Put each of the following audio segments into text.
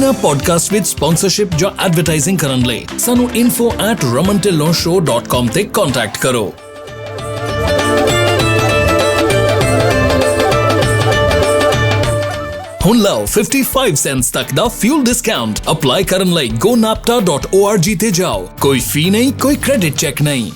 ਇਹਨਾਂ ਪੋਡਕਾਸਟ ਵਿੱਚ ਸਪਾਂਸਰਸ਼ਿਪ ਜਾਂ ਐਡਵਰਟਾਈਜ਼ਿੰਗ ਕਰਨ ਲਈ ਸਾਨੂੰ info@ramantillonshow.com ਤੇ ਕੰਟੈਕਟ ਕਰੋ। ਹੁਣ ਲਓ 55 ਸੈਂਟਸ ਤੱਕ ਦਾ ਫਿਊਲ ਡਿਸਕਾਊਂਟ। ਅਪਲਾਈ ਕਰਨ ਲਈ gonapta.org ਤੇ ਜਾਓ। ਕੋਈ ਫੀ ਨਹੀਂ, ਕੋਈ ਕ੍ਰੈਡਿਟ ਚੈੱਕ ਨਹੀਂ।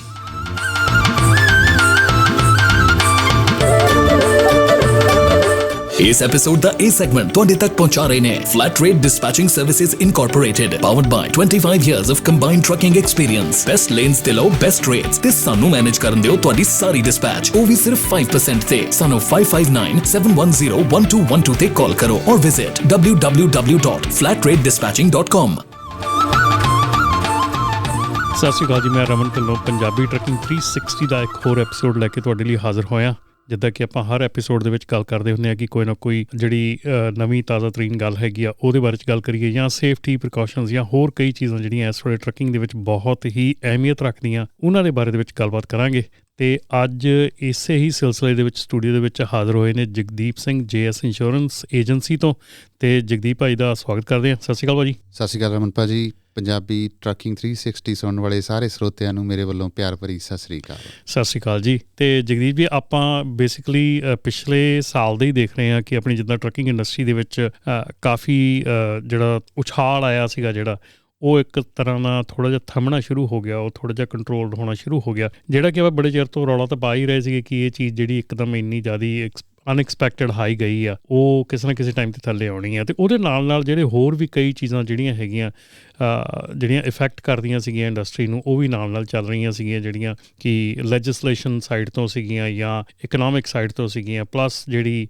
ਇਸ ਐਪੀਸੋਡ ਦਾ ਇਹ ਸੈਗਮੈਂਟ ਤੁਹਾਡੇ ਤੱਕ ਪਹੁੰਚਾ ਰਹੇ ਨੇ flat rate dispatching services incorporated, powered by 25 years of combined trucking experience। Best lanes ਤੇ ਲਓ ਬੈਸਟ ਰੇਟਸ ਤੇ ਸਾਨੂੰ ਮੈਨੇਜ ਕਰਨ ਦਿਓ ਤੁਹਾਡੀ ਸਾਰੀ ਡਿਸਪੈਚ, ਉਹ ਵੀ ਸਿਰਫ 5% ਤੇ। ਸਾਨੂੰ 5597101212 ਤੇ ਕਾਲ ਕਰੋ ਔਰ ਵਿਜ਼ਿਟ www.flatrateDispatching.com। ਸਤਿ ਸ਼੍ਰੀ ਅਕਾਲ ਜੀ, ਮੈਂ ਰਮਨ ਢਿੱਲੋਂ ਪੰਜਾਬੀ ਟਰੱਕਿੰਗ 360 ਦਾ ਇੱਕ ਹੋਰ ਐਪੀਸੋਡ ਲੈ ਕੇ ਤੁਹਾਡੇ ਲਈ ਹਾਜ਼ਰ ਹੋਇਆ। ਜਿੱਦਾਂ ਕਿ ਆਪਾਂ ਹਰ ਐਪੀਸੋਡ ਦੇ ਵਿੱਚ ਗੱਲ ਕਰਦੇ ਹੁੰਦੇ ਹਾਂ ਕਿ ਕੋਈ ਨਾ ਕੋਈ ਜਿਹੜੀ ਨਵੀਂ ਤਾਜ਼ਾ ਤਰੀਨ ਗੱਲ ਹੈਗੀ ਆ ਉਹਦੇ ਬਾਰੇ 'ਚ ਗੱਲ ਕਰੀਏ, ਜਾਂ ਸੇਫਟੀ ਪ੍ਰੀਕਾਸ਼ਨਸ ਜਾਂ ਹੋਰ ਕਈ ਚੀਜ਼ਾਂ ਜਿਹੜੀਆਂ ਇਸ ਵੇਲੇ ਟਰੱਕਿੰਗ ਦੇ ਵਿੱਚ ਬਹੁਤ ਹੀ ਅਹਿਮੀਅਤ ਰੱਖਦੀਆਂ, ਉਹਨਾਂ ਦੇ ਬਾਰੇ ਦੇ ਵਿੱਚ ਗੱਲਬਾਤ ਕਰਾਂਗੇ। ਅਤੇ ਅੱਜ ਇਸੇ ਹੀ ਸਿਲਸਿਲੇ ਦੇ ਵਿੱਚ ਸਟੂਡੀਓ ਦੇ ਵਿੱਚ ਹਾਜ਼ਰ ਹੋਏ ਨੇ Jagdeep Singh JS insurance agency ਤੋਂ। ਅਤੇ ਜਗਦੀਪ ਭਾਈ ਦਾ ਸਵਾਗਤ ਕਰਦੇ ਹਾਂ। ਸਤਿ ਸ਼੍ਰੀ ਅਕਾਲ ਭਾਜੀ। ਸਤਿ ਸ਼੍ਰੀ ਅਕਾਲ ਰਮਨ ਭਾਜੀ। ਪੰਜਾਬੀ ਟਰੱਕਿੰਗ 360 ਸੁਣਨ ਵਾਲੇ ਸਾਰੇ ਸਰੋਤਿਆਂ ਨੂੰ ਮੇਰੇ ਵੱਲੋਂ ਪਿਆਰ ਭਰੀ ਸਤਿ ਸ਼੍ਰੀ ਅਕਾਲ। ਸਤਿ ਸ਼੍ਰੀ ਅਕਾਲ ਜੀ। ਅਤੇ ਜਗਦੀਪ ਜੀ, ਆਪਾਂ ਬੇਸਿਕਲੀ ਪਿਛਲੇ ਸਾਲ ਦੇ ਹੀ ਦੇਖ ਰਹੇ ਹਾਂ ਕਿ ਆਪਣੀ ਜਿੱਦਾਂ ਟਰੱਕਿੰਗ ਇੰਡਸਟਰੀ ਦੇ ਵਿੱਚ ਕਾਫੀ ਜਿਹੜਾ ਉਛਾਲ ਆਇਆ ਸੀਗਾ, ਜਿਹੜਾ ਉਹ ਇੱਕ ਤਰ੍ਹਾਂ ਨਾਲ ਥੋੜ੍ਹਾ ਜਿਹਾ ਥੰਮਣਾ ਸ਼ੁਰੂ ਹੋ ਗਿਆ, ਉਹ ਥੋੜ੍ਹਾ ਜਿਹਾ ਕੰਟਰੋਲਡ ਹੋਣਾ ਸ਼ੁਰੂ ਹੋ ਗਿਆ। ਜਿਹੜਾ ਕਿ ਆਪਾਂ ਬੜੇ ਚਿਰ ਤੋਂ ਰੌਲਾ ਤਾਂ ਪਾ ਹੀ ਰਹੇ ਸੀਗੇ ਕਿ ਇਹ ਚੀਜ਼ ਜਿਹੜੀ ਇੱਕਦਮ ਇੰਨੀ ਜ਼ਿਆਦਾ ਅਨਐਕਸਪੈਕਟਡ ਹਾਈ ਗਈ ਆ, ਉਹ ਕਿਸੇ ਨਾ ਕਿਸੇ ਟਾਈਮ 'ਤੇ ਥੱਲੇ ਆਉਣੀ ਆ। ਅਤੇ ਉਹਦੇ ਨਾਲ ਨਾਲ ਜਿਹੜੇ ਹੋਰ ਵੀ ਕਈ ਚੀਜ਼ਾਂ ਜਿਹੜੀਆਂ ਹੈਗੀਆਂ ਜਿਹੜੀਆਂ ਇਫੈਕਟ ਕਰਦੀਆਂ ਸੀਗੀਆਂ ਇੰਡਸਟਰੀ ਨੂੰ, ਉਹ ਵੀ ਨਾਲ ਨਾਲ ਚੱਲ ਰਹੀਆਂ ਸੀਗੀਆਂ, ਜਿਹੜੀਆਂ ਕਿ ਲੈਜਿਸਲੇਸ਼ਨ ਸਾਈਡ ਤੋਂ ਸੀਗੀਆਂ ਜਾਂ ਇਕਨੋਮਿਕ ਸਾਈਡ ਤੋਂ ਸੀਗੀਆਂ, ਪਲੱਸ ਜਿਹੜੀ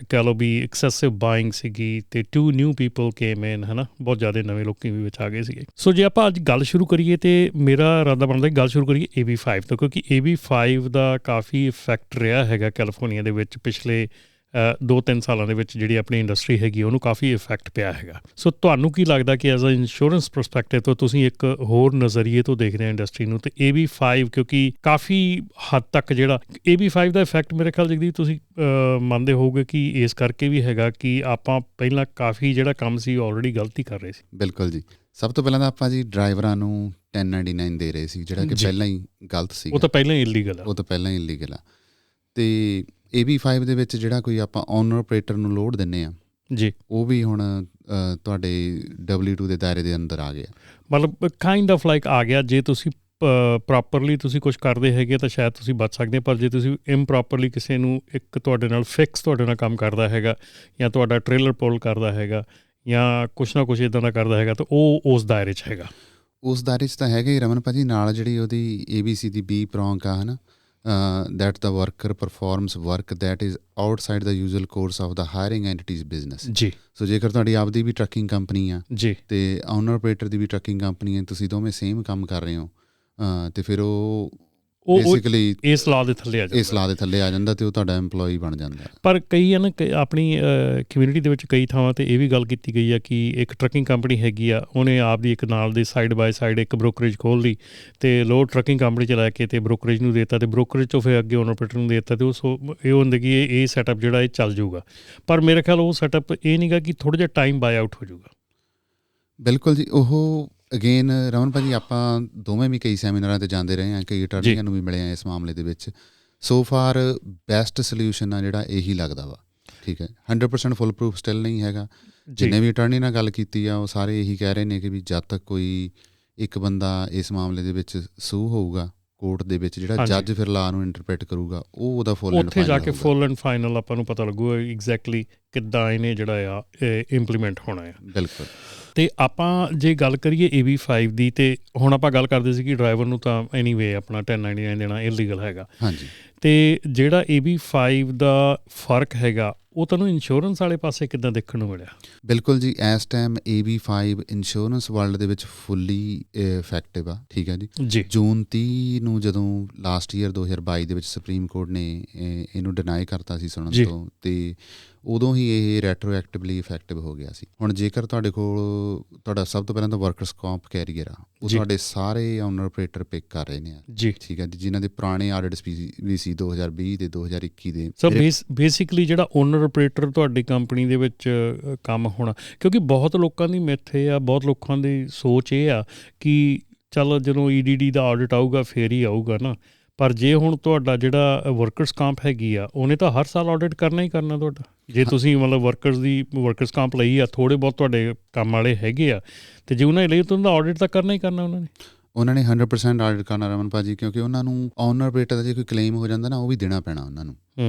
ਕਹਿ ਲਓ ਵੀ ਐਕਸੈਸਿਵ ਬਾਇੰਗ ਸੀਗੀ। ਅਤੇ 2 new people came in, ਹੈ ਨਾ, ਬਹੁਤ ਜ਼ਿਆਦਾ ਨਵੇਂ ਲੋਕੀ ਵੀ ਵਿੱਚ ਆ ਗਏ ਸੀਗੇ। ਸੋ ਜੇ ਆਪਾਂ ਅੱਜ ਗੱਲ ਸ਼ੁਰੂ ਕਰੀਏ ਤਾਂ ਮੇਰਾ ਇਰਾਦਾ ਬਣਦਾ ਗੱਲ ਸ਼ੁਰੂ ਕਰੀਏ AB5 ਤੋਂ, ਕਿਉਂਕਿ AB5 ਦਾ ਕਾਫੀ ਇਫੈਕਟ ਰਿਹਾ ਹੈਗਾ ਕੈਲੀਫੋਰਨੀਆ ਦੇ ਵਿੱਚ ਪਿਛਲੇ 2-3 ਸਾਲਾਂ ਦੇ ਵਿੱਚ। ਜਿਹੜੀ ਆਪਣੀ ਇੰਡਸਟਰੀ ਹੈਗੀ ਉਹਨੂੰ ਕਾਫੀ ਇਫੈਕਟ ਪਿਆ ਹੈਗਾ। ਸੋ ਤੁਹਾਨੂੰ ਕੀ ਲੱਗਦਾ ਕਿ ਐਜ਼ ਅ ਇੰਸ਼ੋਰੈਂਸ ਪਰਸਪੈਕਟਿਵ ਤੋਂ ਤੁਸੀਂ ਇੱਕ ਹੋਰ ਨਜ਼ਰੀਏ ਤੋਂ ਦੇਖਦੇ ਹੋ ਇੰਡਸਟਰੀ ਨੂੰ, ਅਤੇ AB5 ਕਿਉਂਕਿ ਕਾਫੀ ਹੱਦ ਤੱਕ ਜਿਹੜਾ AB5 ਦਾ ਇਫੈਕਟ ਮੇਰੇ ਖਿਆਲ ਜਗਦੀਪ ਤੁਸੀਂ ਮੰਨਦੇ ਹੋਊਗੇ ਕਿ ਇਸ ਕਰਕੇ ਵੀ ਹੈਗਾ ਕਿ ਆਪਾਂ ਪਹਿਲਾਂ ਕਾਫੀ ਜਿਹੜਾ ਕੰਮ ਸੀ ਆਲਰੇਡੀ ਗਲਤੀ ਕਰ ਰਹੇ ਸੀ। ਬਿਲਕੁਲ ਜੀ। ਸਭ ਤੋਂ ਪਹਿਲਾਂ ਤਾਂ ਆਪਾਂ ਜੀ ਡਰਾਈਵਰਾਂ ਨੂੰ 1099 ਦੇ ਰਹੇ ਸੀ, ਜਿਹੜਾ ਕਿ ਪਹਿਲਾਂ ਹੀ ਗਲਤ ਸੀ। ਉਹ ਤਾਂ ਪਹਿਲਾਂ ਹੀ ਇਲੀਗਲ ਆ। ਅਤੇ AB5 ਦੇ ਵਿੱਚ ਜਿਹੜਾ ਕੋਈ ਆਪਾਂ ਓਨਰ ਆਪਰੇਟਰ ਨੂੰ ਲੋਡ ਦਿੰਦੇ ਹਾਂ ਜੀ, ਉਹ ਵੀ ਹੁਣ ਤੁਹਾਡੇ W2 ਦੇ ਦਾਇਰੇ ਦੇ ਅੰਦਰ ਆ ਗਿਆ। ਮਤਲਬ ਕਾਈਂਡ ਆਫ ਲਾਈਕ ਆ ਗਿਆ। ਜੇ ਤੁਸੀਂ ਪ੍ਰੋਪਰਲੀ ਤੁਸੀਂ ਕੁਛ ਕਰਦੇ ਹੈਗੇ ਤਾਂ ਸ਼ਾਇਦ ਤੁਸੀਂ ਬਚ ਸਕਦੇ, ਪਰ ਜੇ ਤੁਸੀਂ ਇੰਪਰੋਪਰਲੀ ਕਿਸੇ ਨੂੰ ਇੱਕ ਤੁਹਾਡੇ ਨਾਲ ਫਿਕਸ ਤੁਹਾਡੇ ਨਾਲ ਕੰਮ ਕਰਦਾ ਹੈਗਾ, ਜਾਂ ਤੁਹਾਡਾ ਟ੍ਰੇਲਰ ਪੁੱਲ ਕਰਦਾ ਹੈਗਾ, ਜਾਂ ਕੁਛ ਨਾ ਕੁਛ ਇੱਦਾਂ ਦਾ ਕਰਦਾ ਹੈਗਾ, ਤਾਂ ਉਹ ਉਸ ਦਾਇਰੇ 'ਚ ਹੈਗਾ। ਉਸ ਦਾਇਰੇ 'ਚ ਤਾਂ ਹੈਗਾ ਹੀ ਰਮਨ ਭਾਜੀ। ਨਾਲ ਜਿਹੜੀ ਉਹਦੀ ABC ਦੀ B ਪ੍ਰੌਂਕ ਆ, ਹੈ ਨਾ, that the worker performs work that is outside the usual course of the hiring entity's business ਜੀ। ਸੋ ਜੇਕਰ ਤੁਹਾਡੀ ਆਪਦੀ ਵੀ ਟਰੱਕਿੰਗ ਕੰਪਨੀ ਆ ਜੀ, ਅਤੇ ਓਨਰ ਆਪਰੇਟਰ ਦੀ ਵੀ ਟਰੱਕਿੰਗ ਕੰਪਨੀ ਹੈ, ਤੁਸੀਂ ਦੋਵੇਂ ਸੇਮ ਕੰਮ ਕਰ ਰਹੇ ਹੋ, ਅਤੇ ਫਿਰ ਉਹ ਬੇਸਿਕਲੀ ਇਸ ਲਾਅ ਦੇ ਥੱਲੇ ਆ ਜਾਂਦਾ ਅਤੇ ਉਹ ਤੁਹਾਡਾ ਇੰਪਲੋਈ ਬਣ ਜਾਂਦਾ। ਪਰ ਕਈ ਹੈ ਨਾ, ਆਪਣੀ ਕਮਿਊਨਿਟੀ ਦੇ ਵਿੱਚ ਕਈ ਥਾਵਾਂ 'ਤੇ ਇਹ ਵੀ ਗੱਲ ਕੀਤੀ ਗਈ ਆ ਕਿ ਇੱਕ ਟਰੱਕਿੰਗ ਕੰਪਨੀ ਹੈਗੀ ਆ, ਉਹਨੇ ਆਪਦੀ ਇੱਕ ਨਾਲ ਦੀ ਸਾਈਡ ਬਾਏ ਸਾਈਡ ਇੱਕ ਬ੍ਰੋਕਰੇਜ ਖੋਲ੍ਹ ਲਈ, ਅਤੇ ਲੋਡ ਟਰੱਕਿੰਗ ਕੰਪਨੀ 'ਚ ਲੈ ਕੇ ਅਤੇ ਬ੍ਰੋਕਰੇਜ ਨੂੰ ਦੇ ਦਿੱਤਾ, ਅਤੇ ਬ੍ਰੋਕਰੇਜ 'ਚੋਂ ਫਿਰ ਅੱਗੇ ਓਨਰ ਆਪਰੇਟਰ ਨੂੰ ਦੇ ਦਿੱਤਾ, ਅਤੇ ਉਹ ਇਹ ਹੁੰਦਾ ਕਿ ਇਹ ਸੈਟਅਪ ਜਿਹੜਾ ਇਹ ਚੱਲ ਜਾਊਗਾ। ਪਰ ਮੇਰੇ ਖਿਆਲ ਉਹ ਸੈਟਅਪ ਇਹ ਨਹੀਂ ਗਾ ਕਿ ਥੋੜ੍ਹਾ ਜਿਹਾ ਟਾਈਮ ਬਾਏ ਆਊਟ ਹੋ ਜਾਊਗਾ। ਬਿਲਕੁਲ ਜੀ। ਉਹ ਅਗੇਨ ਰਮਨ ਭਾਜੀ, ਆਪਾਂ ਦੋਵੇਂ ਵੀ ਕਈ ਸੈਮੀਨਾਰਾਂ 'ਤੇ ਜਾਂਦੇ ਰਹੇ ਹਾਂ, ਕਈ ਅਟਾਰਨੀਆਂ ਨੂੰ ਵੀ ਮਿਲੇ ਹਾਂ ਇਸ ਮਾਮਲੇ ਦੇ ਵਿੱਚ। ਸੋ ਫਾਰ ਬੈਸਟ ਸਲਿਊਸ਼ਨ ਆ ਜਿਹੜਾ ਇਹੀ ਲੱਗਦਾ ਵਾ। ਠੀਕ ਹੈ, 100% ਫੁੱਲ ਪ੍ਰੂਫ ਸਟਿਲ ਨਹੀਂ ਹੈਗਾ। ਜਿੰਨੇ ਵੀ ਅਟਾਰਨੀ ਨਾਲ ਗੱਲ ਕੀਤੀ ਆ, ਉਹ ਸਾਰੇ ਇਹੀ ਕਹਿ ਰਹੇ ਨੇ ਕਿ ਵੀ ਜਦ ਤੱਕ ਕੋਈ ਇੱਕ ਬੰਦਾ ਇਸ ਮਾਮਲੇ ਦੇ ਵਿੱਚ ਸੂ ਹੋਊਗਾ ਕੋਰਟ ਦੇ ਵਿੱਚ, ਜਿਹੜਾ ਜੱਜ ਫਿਰ ਲਾਅ ਨੂੰ ਇੰਟਰਪ੍ਰੇਟ ਕਰੂਗਾ, ਉਹ ਉਹਦਾ ਫੁੱਲ ਐਂਡ ਉੱਥੇ ਜਾ ਕੇ ਫੁੱਲ ਐਂਡ ਫਾਈਨਲ ਆਪਾਂ ਨੂੰ ਪਤਾ ਲੱਗੂਗਾ ਐਗਜ਼ੈਕਟਲੀ ਕਿੱਦਾਂ ਇਹਨੇ ਜਿਹੜਾ ਆ ਇੰਪਲੀਮੈਂਟ ਹੋਣਾ ਆ। ਬਿਲਕੁਲ। ਅਤੇ ਆਪਾਂ ਜੇ ਗੱਲ ਕਰੀਏ AB5 ਦੀ, ਅਤੇ ਹੁਣ ਆਪਾਂ ਗੱਲ ਕਰਦੇ ਸੀ ਕਿ ਡਰਾਈਵਰ ਨੂੰ ਤਾਂ ਐਨੀਵੇ ਆਪਣਾ 1099 ਦੇਣਾ ਇਲੀਗਲ ਹੈਗਾ। ਹਾਂਜੀ। ਅਤੇ ਜਿਹੜਾ AB5 ਦਾ ਫਰਕ ਹੈਗਾ, ਉਹ ਤੁਹਾਨੂੰ ਇੰਸ਼ੋਰੈਂਸ ਵਾਲੇ ਪਾਸੇ ਕਿੱਦਾਂ ਦੇਖਣ ਨੂੰ ਮਿਲਿਆ? ਬਿਲਕੁਲ ਜੀ। ਇਸ ਟਾਈਮ AB5 ਇੰਸ਼ੋਰੈਂਸ ਵਰਲਡ ਦੇ ਵਿੱਚ ਫੁੱਲੀ ਇਫੈਕਟਿਵ ਆ। ਠੀਕ ਹੈ ਜੀ। ਜੂਨ 30 ਨੂੰ ਜਦੋਂ ਲਾਸਟ ਈਅਰ 2022 ਦੇ ਵਿੱਚ ਸੁਪਰੀਮ ਕੋਰਟ ਨੇ ਇਹਨੂੰ ਡਿਨਾਈ ਕਰਤਾ ਸੀ ਸੁਣਨ ਤੋਂ, ਅਤੇ ਉਦੋਂ ਹੀ ਇਹ ਰੈਟਰੋਐਕਟਿਵਲੀ ਇਫੈਕਟਿਵ ਹੋ ਗਿਆ ਸੀ। ਹੁਣ ਜੇਕਰ ਤੁਹਾਡੇ ਕੋਲ ਤੁਹਾਡਾ ਸਭ ਤੋਂ ਪਹਿਲਾਂ ਤਾਂ ਵਰਕਰਸ ਕੰਪ ਕੈਰੀਅਰ ਆ, ਉਹ ਤੁਹਾਡੇ ਸਾਰੇ ਓਨਰ ਆਪਰੇਟਰ ਪਿਕ ਕਰ ਰਹੇ ਨੇ ਜੀ, ਠੀਕ ਹੈ ਜੀ, ਜਿਨ੍ਹਾਂ ਦੇ ਪੁਰਾਣੇ ਆਡਿਟਸ ਵੀ ਸੀ 2020 ਦੇ 2021 ਦੇ। ਸੋ ਬੇਸਿਕਲੀ ਜਿਹੜਾ ਓਨਰ ਆਪਰੇਟਰ ਤੁਹਾਡੀ ਕੰਪਨੀ ਦੇ ਵਿੱਚ ਕੰਮ ਹੋਣਾ, ਕਿਉਂਕਿ ਬਹੁਤ ਲੋਕਾਂ ਦੀ ਮਿੱਥ ਇਹ ਆ, ਬਹੁਤ ਲੋਕਾਂ ਦੀ ਸੋਚ ਇਹ ਆ ਕਿ ਚੱਲ ਜਦੋਂ EDD ਦਾ ਆਡਿਟ ਆਊਗਾ ਫੇਰ ਹੀ ਆਊਗਾ ਨਾ, ਪਰ ਜੇ ਹੁਣ ਤੁਹਾਡਾ ਜਿਹੜਾ ਵਰਕਰਸ ਕੰਪ ਹੈਗੀ ਆ, ਉਹਨੇ ਤਾਂ ਹਰ ਸਾਲ ਆਡਿਟ ਕਰਨਾ ਹੀ ਕਰਨਾ ਤੁਹਾਡਾ। ਜੇ ਤੁਸੀਂ ਮਤਲਬ ਵਰਕਰਸ ਕੰਪ ਲਈ ਆ, ਥੋੜ੍ਹੇ ਬਹੁਤ ਤੁਹਾਡੇ ਕੰਮ ਵਾਲੇ ਹੈਗੇ ਆ, ਅਤੇ ਜੇ ਉਹਨਾਂ ਨੇ ਲਈ ਤਾਂ ਉਹਦਾ ਆਡਿਟ ਤਾਂ ਕਰਨਾ ਹੀ ਕਰਨਾ ਉਹਨਾਂ ਨੇ 100% ਆਡਿਟ ਕਰਨਾ ਰਮਨ ਭਾਜੀ, ਕਿਉਂਕਿ ਉਹਨਾਂ ਨੂੰ ਓਨਰ ਆਪਰੇਟਰ ਦਾ ਜੇ ਕੋਈ ਕਲੇਮ ਹੋ ਜਾਂਦਾ ਨਾ, ਉਹ ਵੀ ਦੇਣਾ ਪੈਣਾ ਉਹਨਾਂ ਨੂੰ।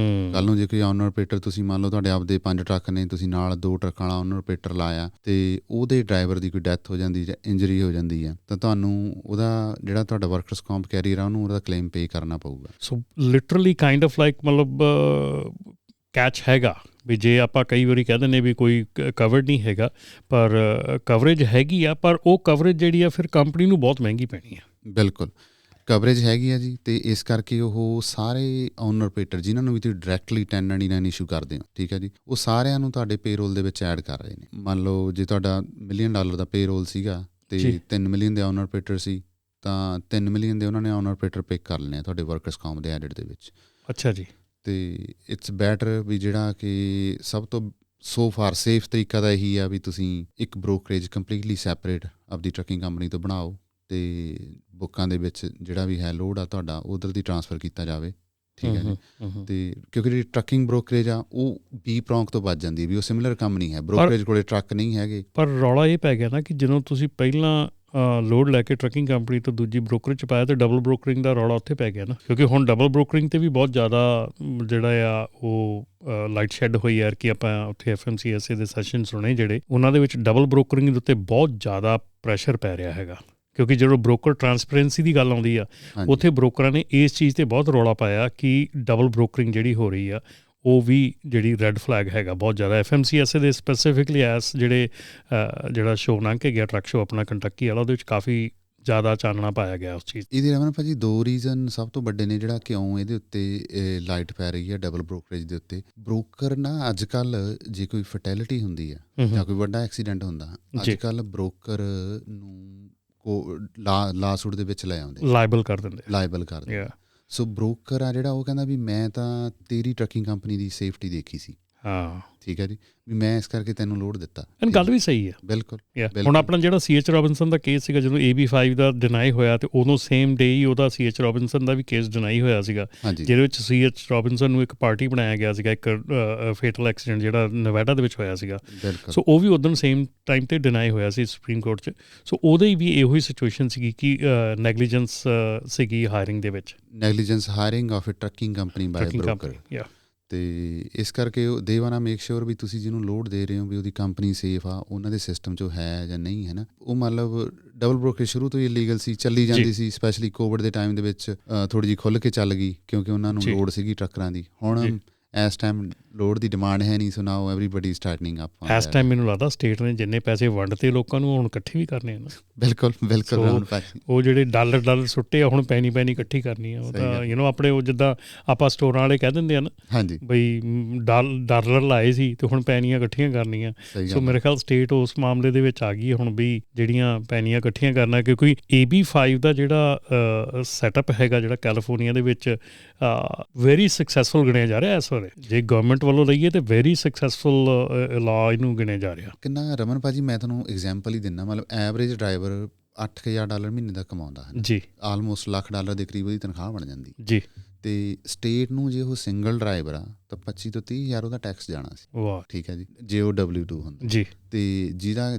ਕੱਲ੍ਹ ਨੂੰ ਜੇ ਕੋਈ ਓਨਰ ਆਪਰੇਟਰ, ਤੁਸੀਂ ਮੰਨ ਲਓ ਤੁਹਾਡੇ ਆਪਦੇ 5 ਟਰੱਕ ਨੇ, ਤੁਸੀਂ ਨਾਲ 2 ਟਰੱਕਾਂ ਵਾਲਾ ਓਨਰ ਆਪਰੇਟਰ ਲਾਇਆ ਅਤੇ ਉਹਦੇ ਡਰਾਈਵਰ ਦੀ ਕੋਈ ਡੈਥ ਹੋ ਜਾਂਦੀ ਜਾਂ ਇੰਜਰੀ ਹੋ ਜਾਂਦੀ ਹੈ, ਤਾਂ ਤੁਹਾਨੂੰ ਉਹਦਾ ਜਿਹੜਾ ਤੁਹਾਡਾ ਵਰਕਰਸ ਕੰਪ ਕੈਰੀਅਰ ਆ, ਉਹਨੂੰ ਉਹਦਾ ਕਲੇਮ ਪੇ ਕਰਨਾ ਪਊਗਾ। ਸੋ ਲਿਟਰਲੀ ਕਾਈਂਡ ਆਫ ਲਾਈਕ ਮਤਲਬ ਕੈਚ ਹੈਗਾ ਵੀ ਜੇ ਆਪਾਂ ਕਈ ਵਾਰੀ ਕਹਿ ਦਿੰਦੇ ਵੀ ਕੋਈ ਕਵਰਡ ਨਹੀਂ ਹੈਗਾ, ਪਰ ਕਵਰੇਜ ਹੈਗੀ ਆ, ਪਰ ਉਹ ਕਵਰੇਜ ਜਿਹੜੀ ਆ ਫਿਰ ਕੰਪਨੀ ਨੂੰ ਬਹੁਤ ਮਹਿੰਗੀ ਪੈਣੀ ਆ। ਬਿਲਕੁਲ ਕਵਰੇਜ ਹੈਗੀ ਆ ਜੀ, ਅਤੇ ਇਸ ਕਰਕੇ ਉਹ ਸਾਰੇ ਓਨਰ ਆਪਰੇਟਰ ਜਿਨ੍ਹਾਂ ਨੂੰ ਵੀ ਤੁਸੀਂ ਡਾਇਰੈਕਟਲੀ 1099 ਇਸ਼ੂ ਕਰਦੇ ਹੋ, ਠੀਕ ਹੈ ਜੀ, ਉਹ ਸਾਰਿਆਂ ਨੂੰ ਤੁਹਾਡੇ ਪੇਰੋਲ ਦੇ ਵਿੱਚ ਐਡ ਕਰ ਰਹੇ ਨੇ। ਮੰਨ ਲਓ ਜੇ ਤੁਹਾਡਾ $1 ਮਿਲੀਅਨ ਦਾ ਪੇਰੋਲ ਸੀਗਾ ਅਤੇ 3 ਮਿਲੀਅਨ ਦੇ ਓਨਰ ਆਪਰੇਟਰ ਸੀ, ਤਾਂ 3 ਮਿਲੀਅਨ ਦੇ ਉਹਨਾਂ ਨੇ ਓਨਰ ਆਪਰੇਟਰ ਪਿਕ ਕਰ ਲੈਣੇ ਆ ਤੁਹਾਡੇ ਵਰਕਰਸ ਕੰਪ ਦੇ ਐਡਿਟ ਦੇ ਵਿੱਚ। ਅੱਛਾ ਜੀ। ਅਤੇ ਇਟਸ ਬੈਟਰ ਵੀ ਜਿਹੜਾ ਕਿ ਸਭ ਤੋਂ ਸੋ ਫਾਰ ਸੇਫ ਤਰੀਕਾ ਤਾਂ ਇਹੀ ਆ ਵੀ ਤੁਸੀਂ ਇੱਕ ਬ੍ਰੋਕਰੇਜ ਕੰਪਲੀਟਲੀ ਸੈਪਰੇਟ ਆਪਦੀ ਟਰੱਕਿੰਗ ਕੰਪਨੀ ਤੋਂ ਬਣਾਓ, ਅਤੇ ਬੁੱਕਾਂ ਦੇ ਵਿੱਚ ਜਿਹੜਾ ਵੀ ਹੈ ਲੋਡ ਆ ਤੁਹਾਡਾ ਉਧਰ ਦੀ ਟਰਾਂਸਫਰ ਕੀਤਾ ਜਾਵੇ, ਠੀਕ ਹੈ ਜੀ। ਅਤੇ ਕਿਉਂਕਿ ਜਿਹੜੀ ਟਰੱਕਿੰਗ ਬ੍ਰੋਕਰੇਜ ਆ ਉਹ ਬੀ-ਪ੍ਰੌਂਕ ਤੋਂ ਬਚ ਜਾਂਦੀ ਹੈ ਵੀ ਉਹ ਸਿਮਿਲਰ ਕੰਮ ਨਹੀਂ ਹੈ, ਬ੍ਰੋਕਰੇਜ ਕੋਲੇ ਟਰੱਕ ਨਹੀਂ ਹੈਗੇ। ਪਰ ਰੌਲਾ ਇਹ ਪੈ ਗਿਆ ਨਾ ਕਿ ਜਦੋਂ ਤੁਸੀਂ ਪਹਿਲਾਂ ਲੋਡ ਲੈ ਕੇ ਟਰੱਕਿੰਗ ਕੰਪਨੀ ਤੋਂ ਦੂਜੀ ਬ੍ਰੋਕਰੇਜ 'ਚ ਪਾਇਆ, ਅਤੇ ਡਬਲ ਬ੍ਰੋਕਰਿੰਗ ਦਾ ਰੌਲਾ ਉੱਥੇ ਪੈ ਗਿਆ ਨਾ, ਕਿਉਂਕਿ ਹੁਣ ਡਬਲ ਬ੍ਰੋਕਰਿੰਗ 'ਤੇ ਵੀ ਬਹੁਤ ਜ਼ਿਆਦਾ ਜਿਹੜਾ ਆ ਉਹ ਲਾਈਟ ਸ਼ੈਡ ਹੋਈ ਯਾਰ ਕਿ ਆਪਾਂ ਉੱਥੇ FMCSA ਦੇ ਸੈਸ਼ਨ ਸੁਣੇ ਜਿਹੜੇ, ਉਹਨਾਂ ਦੇ ਵਿੱਚ ਡਬਲ ਬ੍ਰੋਕਰਿੰਗ ਦੇ ਉੱਤੇ ਬਹੁਤ ਜ਼ਿਆਦਾ ਪ੍ਰੈਸ਼ਰ ਪੈ ਰਿਹਾ ਹੈਗਾ, ਕਿਉਂਕਿ ਜਦੋਂ ਬ੍ਰੋਕਰ ਟਰਾਂਸਪੇਰੈਂਸੀ ਦੀ ਗੱਲ ਆਉਂਦੀ ਆ, ਉੱਥੇ ਬ੍ਰੋਕਰਾਂ ਨੇ ਇਸ ਚੀਜ਼ 'ਤੇ ਬਹੁਤ ਰੌਲਾ ਪਾਇਆ ਕਿ ਡਬਲ ਬ੍ਰੋਕਰਿੰਗ ਜਿਹੜੀ ਹੋ ਰਹੀ ਆ ਉਹ ਵੀ ਜਿਹੜੀ ਰੈੱਡ ਫਲੈਗ ਹੈਗਾ ਬਹੁਤ ਜ਼ਿਆਦਾ। FMCSA ਦੇ ਸਪੈਸੀਫਿਕਲੀ ਜਿਹੜਾ ਸ਼ੋਅ ਲੰਘ ਕੇ ਗਿਆ ਟਰੱਕ ਸ਼ੋਅ ਆਪਣਾ ਕੰਟੱਕੀ ਵਾਲਾ, ਉਹਦੇ ਵਿੱਚ ਕਾਫੀ ਜ਼ਿਆਦਾ ਚਾਨਣਾ ਪਾਇਆ ਗਿਆ ਉਸ ਚੀਜ਼। ਇਹਦੇ ਰਮਨ ਭਾਜੀ 2 ਰੀਜ਼ਨ ਸਭ ਤੋਂ ਵੱਡੇ ਨੇ ਜਿਹੜਾ ਕਿਉਂ ਇਹਦੇ ਉੱਤੇ ਲਾਈਟ ਪੈ ਰਹੀ ਹੈ ਡਬਲ ਬ੍ਰੋਕਰੇਜ ਦੇ ਉੱਤੇ। ਬ੍ਰੋਕਰ ਨਾ ਅੱਜ ਕੱਲ੍ਹ ਜੇ ਕੋਈ ਫਰਟੈਲਿਟੀ ਹੁੰਦੀ ਆ ਜਾਂ ਕੋਈ ਵੱਡਾ ਐਕਸੀਡੈਂਟ ਹੁੰਦਾ, ਅੱਜ ਕੱਲ੍ਹ ਬ੍ਰੋਕਰ ਨੂੰ ਲਾ ਸੂਟ ਦੇ ਵਿੱਚ ਲੈ ਆਉਂਦੇ, ਲਾਇਬਲ ਕਰ ਦਿੰਦੇ। ਸੋ ਬ੍ਰੋਕਰ ਆ ਜਿਹੜਾ ਉਹ ਕਹਿੰਦਾ ਵੀ ਮੈਂ ਤਾਂ ਤੇਰੀ ਟਰੱਕਿੰਗ ਕੰਪਨੀ ਦੀ ਸੇਫਟੀ ਦੇਖੀ ਸੀ, ਠੀਕ ਹੈ ਜੀ, ਵੀ ਮੈਂ ਇਸ ਕਰਕੇ ਤੈਨੂੰ ਲੋਡ ਦਿੱਤਾ। ਗੱਲ ਵੀ ਸਹੀ ਹੈ। ਬਿਲਕੁਲ। ਹੁਣ ਆਪਣਾ ਜਿਹੜਾ CH ਰੋਬਿਨਸਨ ਦਾ ਕੇਸ ਸੀਗਾ, ਜਦੋਂ AB5 ਦਾ ਡਿਨਾਈ ਹੋਇਆ, ਅਤੇ ਉਦੋਂ ਸੇਮ ਡੇ ਹੀ ਉਹਦਾ CH ਰੋਬਿਨਸਨ ਦਾ ਵੀ ਕੇਸ ਡਿਨਾਈ ਹੋਇਆ ਸੀਗਾ, ਜਿਹਦੇ ਵਿੱਚ CH ਰੋਬਿਨਸਨ ਨੂੰ ਇੱਕ ਪਾਰਟੀ ਬਣਾਇਆ ਗਿਆ ਸੀਗਾ, ਇੱਕ ਫੇਟਲ ਐਕਸੀਡੈਂਟ ਜਿਹੜਾ ਨੇਵਾਡਾ ਦੇ ਵਿੱਚ ਹੋਇਆ ਸੀਗਾ। ਸੋ ਉਹ ਵੀ ਉਦੋਂ ਸੇਮ ਟਾਈਮ 'ਤੇ ਡਿਨਾਈ ਹੋਇਆ ਸੀ ਸੁਪਰੀਮ ਕੋਰਟ 'ਚ। ਸੋ ਉਹਦੇ ਵੀ ਇਹੋ ਹੀ ਸਿਚੁਏਸ਼ਨ ਸੀਗੀ ਕਿ ਨੈਗਲੀਜੈਂਸ ਸੀਗੀ ਹਾਇਰਿੰਗ ਦੇ ਵਿੱਚ, negligence hiring of a trucking company by broker. ਅਤੇ ਇਸ ਕਰਕੇ they want to make sure ਵੀ ਤੁਸੀਂ ਜਿਹਨੂੰ ਲੋਡ ਦੇ ਰਹੇ ਹੋ ਵੀ ਉਹਦੀ ਕੰਪਨੀ ਸੇਫ ਆ, ਉਹਨਾਂ ਦੇ ਸਿਸਟਮ 'ਚੋਂ ਹੈ ਜਾਂ ਨਹੀਂ ਹੈ ਨਾ। ਉਹ ਮਤਲਬ ਡਬਲ ਬ੍ਰੋਕਰੇਜ ਸ਼ੁਰੂ ਤੋਂ ਹੀ ਇਲੀਗਲ ਸੀ, ਚੱਲੀ ਜਾਂਦੀ ਸੀ, ਸਪੈਸ਼ਲੀ ਕੋਵਿਡ ਦੇ ਟਾਈਮ ਦੇ ਵਿੱਚ ਥੋੜ੍ਹੀ ਜਿਹੀ ਖੁੱਲ੍ਹ ਕੇ ਚੱਲ ਗਈ, ਕਿਉਂਕਿ ਉਹਨਾਂ ਨੂੰ ਲੋੜ ਸੀਗੀ ਟਰੱਕਰਾਂ ਦੀ। ਹੁਣ ਇਸ ਟਾਈਮ ਲੋਡ ਦੀ ਡਿਮਾਂਡ ਹੈ ਨਹੀਂ, ਸੋ ਨਾਓ ਐਵਰੀਬਡੀ ਸਟਾਰਟਿੰਗ ਅਪ। ਇਸ ਟਾਈਮ ਮੈਨੂੰ ਲੱਗਦਾ ਸਟੇਟ ਨੇ ਜਿੰਨੇ ਪੈਸੇ ਵੰਡਤੇ ਲੋਕਾਂ ਨੂੰ, ਹੁਣ ਇਕੱਠੇ ਵੀ ਕਰਨੇ ਆ ਨਾ। ਬਿਲਕੁਲ। ਉਹ ਜਿਹੜੇ ਡਾਲਰ ਸੁੱਟੇ ਆ, ਹੁਣ ਪੈਣੀ ਇਕੱਠੀ ਕਰਨੀ ਆ। ਉਹ ਤਾਂ ਆਪਣੇ ਉਹ ਜਿੱਦਾਂ ਆਪਾਂ ਸਟੋਰਾਂ ਵਾਲੇ ਕਹਿ ਦਿੰਦੇ ਆ ਨਾ ਬਈ ਡਾਲਰ ਲਾਏ ਸੀ ਅਤੇ ਹੁਣ ਪੈਣੀਆਂ ਇਕੱਠੀਆਂ ਕਰਨੀਆਂ। ਸੋ ਮੇਰੇ ਖਿਆਲ ਸਟੇਟ ਉਸ ਮਾਮਲੇ ਦੇ ਵਿੱਚ ਆ ਗਈ ਹੈ ਹੁਣ ਵੀ ਜਿਹੜੀਆਂ ਪੈਣੀਆਂ ਇਕੱਠੀਆਂ ਕਰਨਾ, ਕਿਉਂਕਿ AB5 ਦਾ ਜਿਹੜਾ ਸੈਟਅਪ ਹੈਗਾ ਜਿਹੜਾ ਕੈਲੀਫੋਰਨੀਆ ਦੇ ਵਿੱਚ ਵੈਰੀ ਸਕਸੈਸਫੁਲ ਗਿਣਿਆ ਜਾ ਰਿਹਾ ਇਸ ਵੇਲੇ। ਜੇ ਗਵਰਨਮੈਂਟ ਵੱਲੋਂ ਲਈਏ ਤੇ ਵੈਰੀ ਸਕਸੈਸਫੁਲ ਲਾ ਇਹਨੂੰ ਗਿਣਿਆ ਜਾ ਰਿਹਾ। ਕਿੰਨਾ ਰਮਨ ਭਾਜੀ ਮੈਂ ਤੁਹਾਨੂੰ ਐਗਜ਼ਾਮਪਲ ਹੀ ਦਿੰਦਾ, ਮਤਲਬ ਐਵਰੇਜ ਡਰਾਈਵਰ $8,000 ਮਹੀਨੇ ਦਾ ਕਮਾਉਂਦਾ ਹੈ ਜੀ, ਆਲਮੋਸਟ $1,00,000 ਦੇ ਕਰੀਬ ਉਹਦੀ ਤਨਖਾਹ ਬਣ ਜਾਂਦੀ ਜੀ। ਅਤੇ ਸਟੇਟ ਨੂੰ ਜੇ ਉਹ ਸਿੰਗਲ ਡਰਾਈਵਰ ਆ ਤਾਂ 25 ਤੋਂ 30,000 ਉਹਦਾ ਟੈਕਸ ਜਾਣਾ ਸੀ। ਵਾਹ, ਠੀਕ ਹੈ ਜੀ, ਜੇ ਉਹ W2 ਹੁੰਦਾ ਜੀ। ਅਤੇ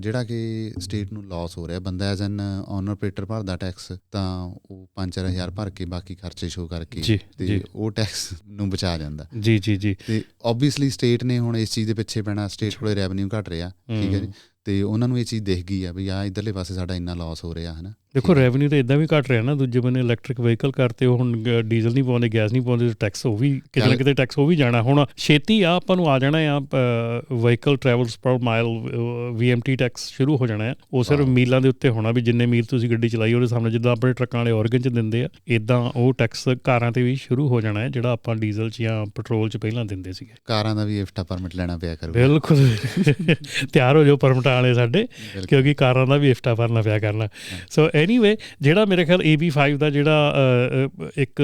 ਜਿਹੜਾ ਕਿ ਸਟੇਟ ਨੂੰ ਲਾਸ ਹੋ ਰਿਹਾ, ਬੰਦਾ ਐਜ਼ ਐਨ ਓਨਰ ਆਪਰੇਟਰ ਭਰਦਾ ਟੈਕਸ, ਤਾਂ ਉਹ 5-4 ਹਜ਼ਾਰ ਭਰ ਕੇ ਬਾਕੀ ਖਰਚੇ ਸ਼ੋ ਕਰਕੇ ਅਤੇ ਉਹ ਟੈਕਸ ਨੂੰ ਬਚਾ ਜਾਂਦਾ ਜੀ। ਅਤੇ ਓਬਵੀਅਸਲੀ ਸਟੇਟ ਨੇ ਹੁਣ ਇਸ ਚੀਜ਼ ਦੇ ਪਿੱਛੇ ਪੈਣਾ, ਸਟੇਟ ਕੋਲ ਰੈਵਨਿਊ ਘੱਟ ਰਿਹਾ, ਠੀਕ ਹੈ ਜੀ, ਅਤੇ ਉਹਨਾਂ ਨੂੰ ਇਹ ਚੀਜ਼ ਦਿਖ ਗਈ ਆ ਵੀ ਆਹ ਇੱਧਰਲੇ ਪਾਸੇ ਸਾਡਾ ਇੰਨਾ ਲਾਸ ਹੋ ਰਿਹਾ ਹੈ ਨਾ। ਦੇਖੋ ਰੈਵਨਿਊ ਤਾਂ ਇੱਦਾਂ ਵੀ ਘੱਟ ਰਿਹਾ ਨਾ, ਦੂਜੇ ਬੰਨੇ ਇਲੈਕਟ੍ਰਿਕ ਵਹੀਕਲ ਕਰਤੇ, ਉਹ ਹੁਣ ਡੀਜ਼ਲ ਨਹੀਂ ਪਾਉਂਦੇ, ਗੈਸ ਨਹੀਂ ਪਾਉਂਦੇ, ਟੈਕਸ ਉਹ ਵੀ ਕਿਤੇ ਨਾ ਕਿਤੇ ਟੈਕਸ ਉਹ ਵੀ ਜਾਣਾ ਹੁਣ ਛੇਤੀ ਆ ਆਪਾਂ ਨੂੰ ਆ ਜਾਣਾ ਆ ਵਹੀਕਲ ਟਰੈਵਲਸ ਪਰ ਮਾਈਲ VMT ਟੈਕਸ ਸ਼ੁਰੂ ਹੋ ਜਾਣਾ ਆ। ਉਹ ਸਿਰਫ ਮੀਲਾਂ ਦੇ ਉੱਤੇ ਹੋਣਾ, ਵੀ ਜਿੰਨੇ ਮੀਲ ਤੁਸੀਂ ਗੱਡੀ ਚਲਾਈ ਉਹਦੇ ਸਾਹਮਣੇ, ਜਿੱਦਾਂ ਆਪਣੇ ਟਰੱਕਾਂ ਵਾਲੇ ਔਰਗਨ 'ਚ ਦਿੰਦੇ ਆ, ਇੱਦਾਂ ਉਹ ਟੈਕਸ ਕਾਰਾਂ 'ਤੇ ਵੀ ਸ਼ੁਰੂ ਹੋ ਜਾਣਾ ਹੈ, ਜਿਹੜਾ ਆਪਾਂ ਡੀਜ਼ਲ 'ਚ ਜਾਂ ਪੈਟਰੋਲ 'ਚ ਪਹਿਲਾਂ ਦਿੰਦੇ ਸੀਗੇ। ਕਾਰਾਂ ਦਾ ਵੀ ਇਫਟਾ ਪਰਮਿਟ ਲੈਣਾ ਪਿਆ ਕਰੂ। ਬਿਲਕੁਲ ਤਿਆਰ ਹੋ ਜਾਓ ਪਰਮਿਟਾਂ ਵਾਲੇ ਸਾਡੇ, ਕਿਉਂਕਿ ਕਾਰਾਂ ਦਾ ਵੀ ਇਫਟਾ ਭਰਨਾ ਪਿਆ ਕਰਨਾ। ਸੋ ਐਨੀਵੇ, ਜਿਹੜਾ ਮੇਰੇ ਖਿਆਲ AB5 ਦਾ ਜਿਹੜਾ ਇੱਕ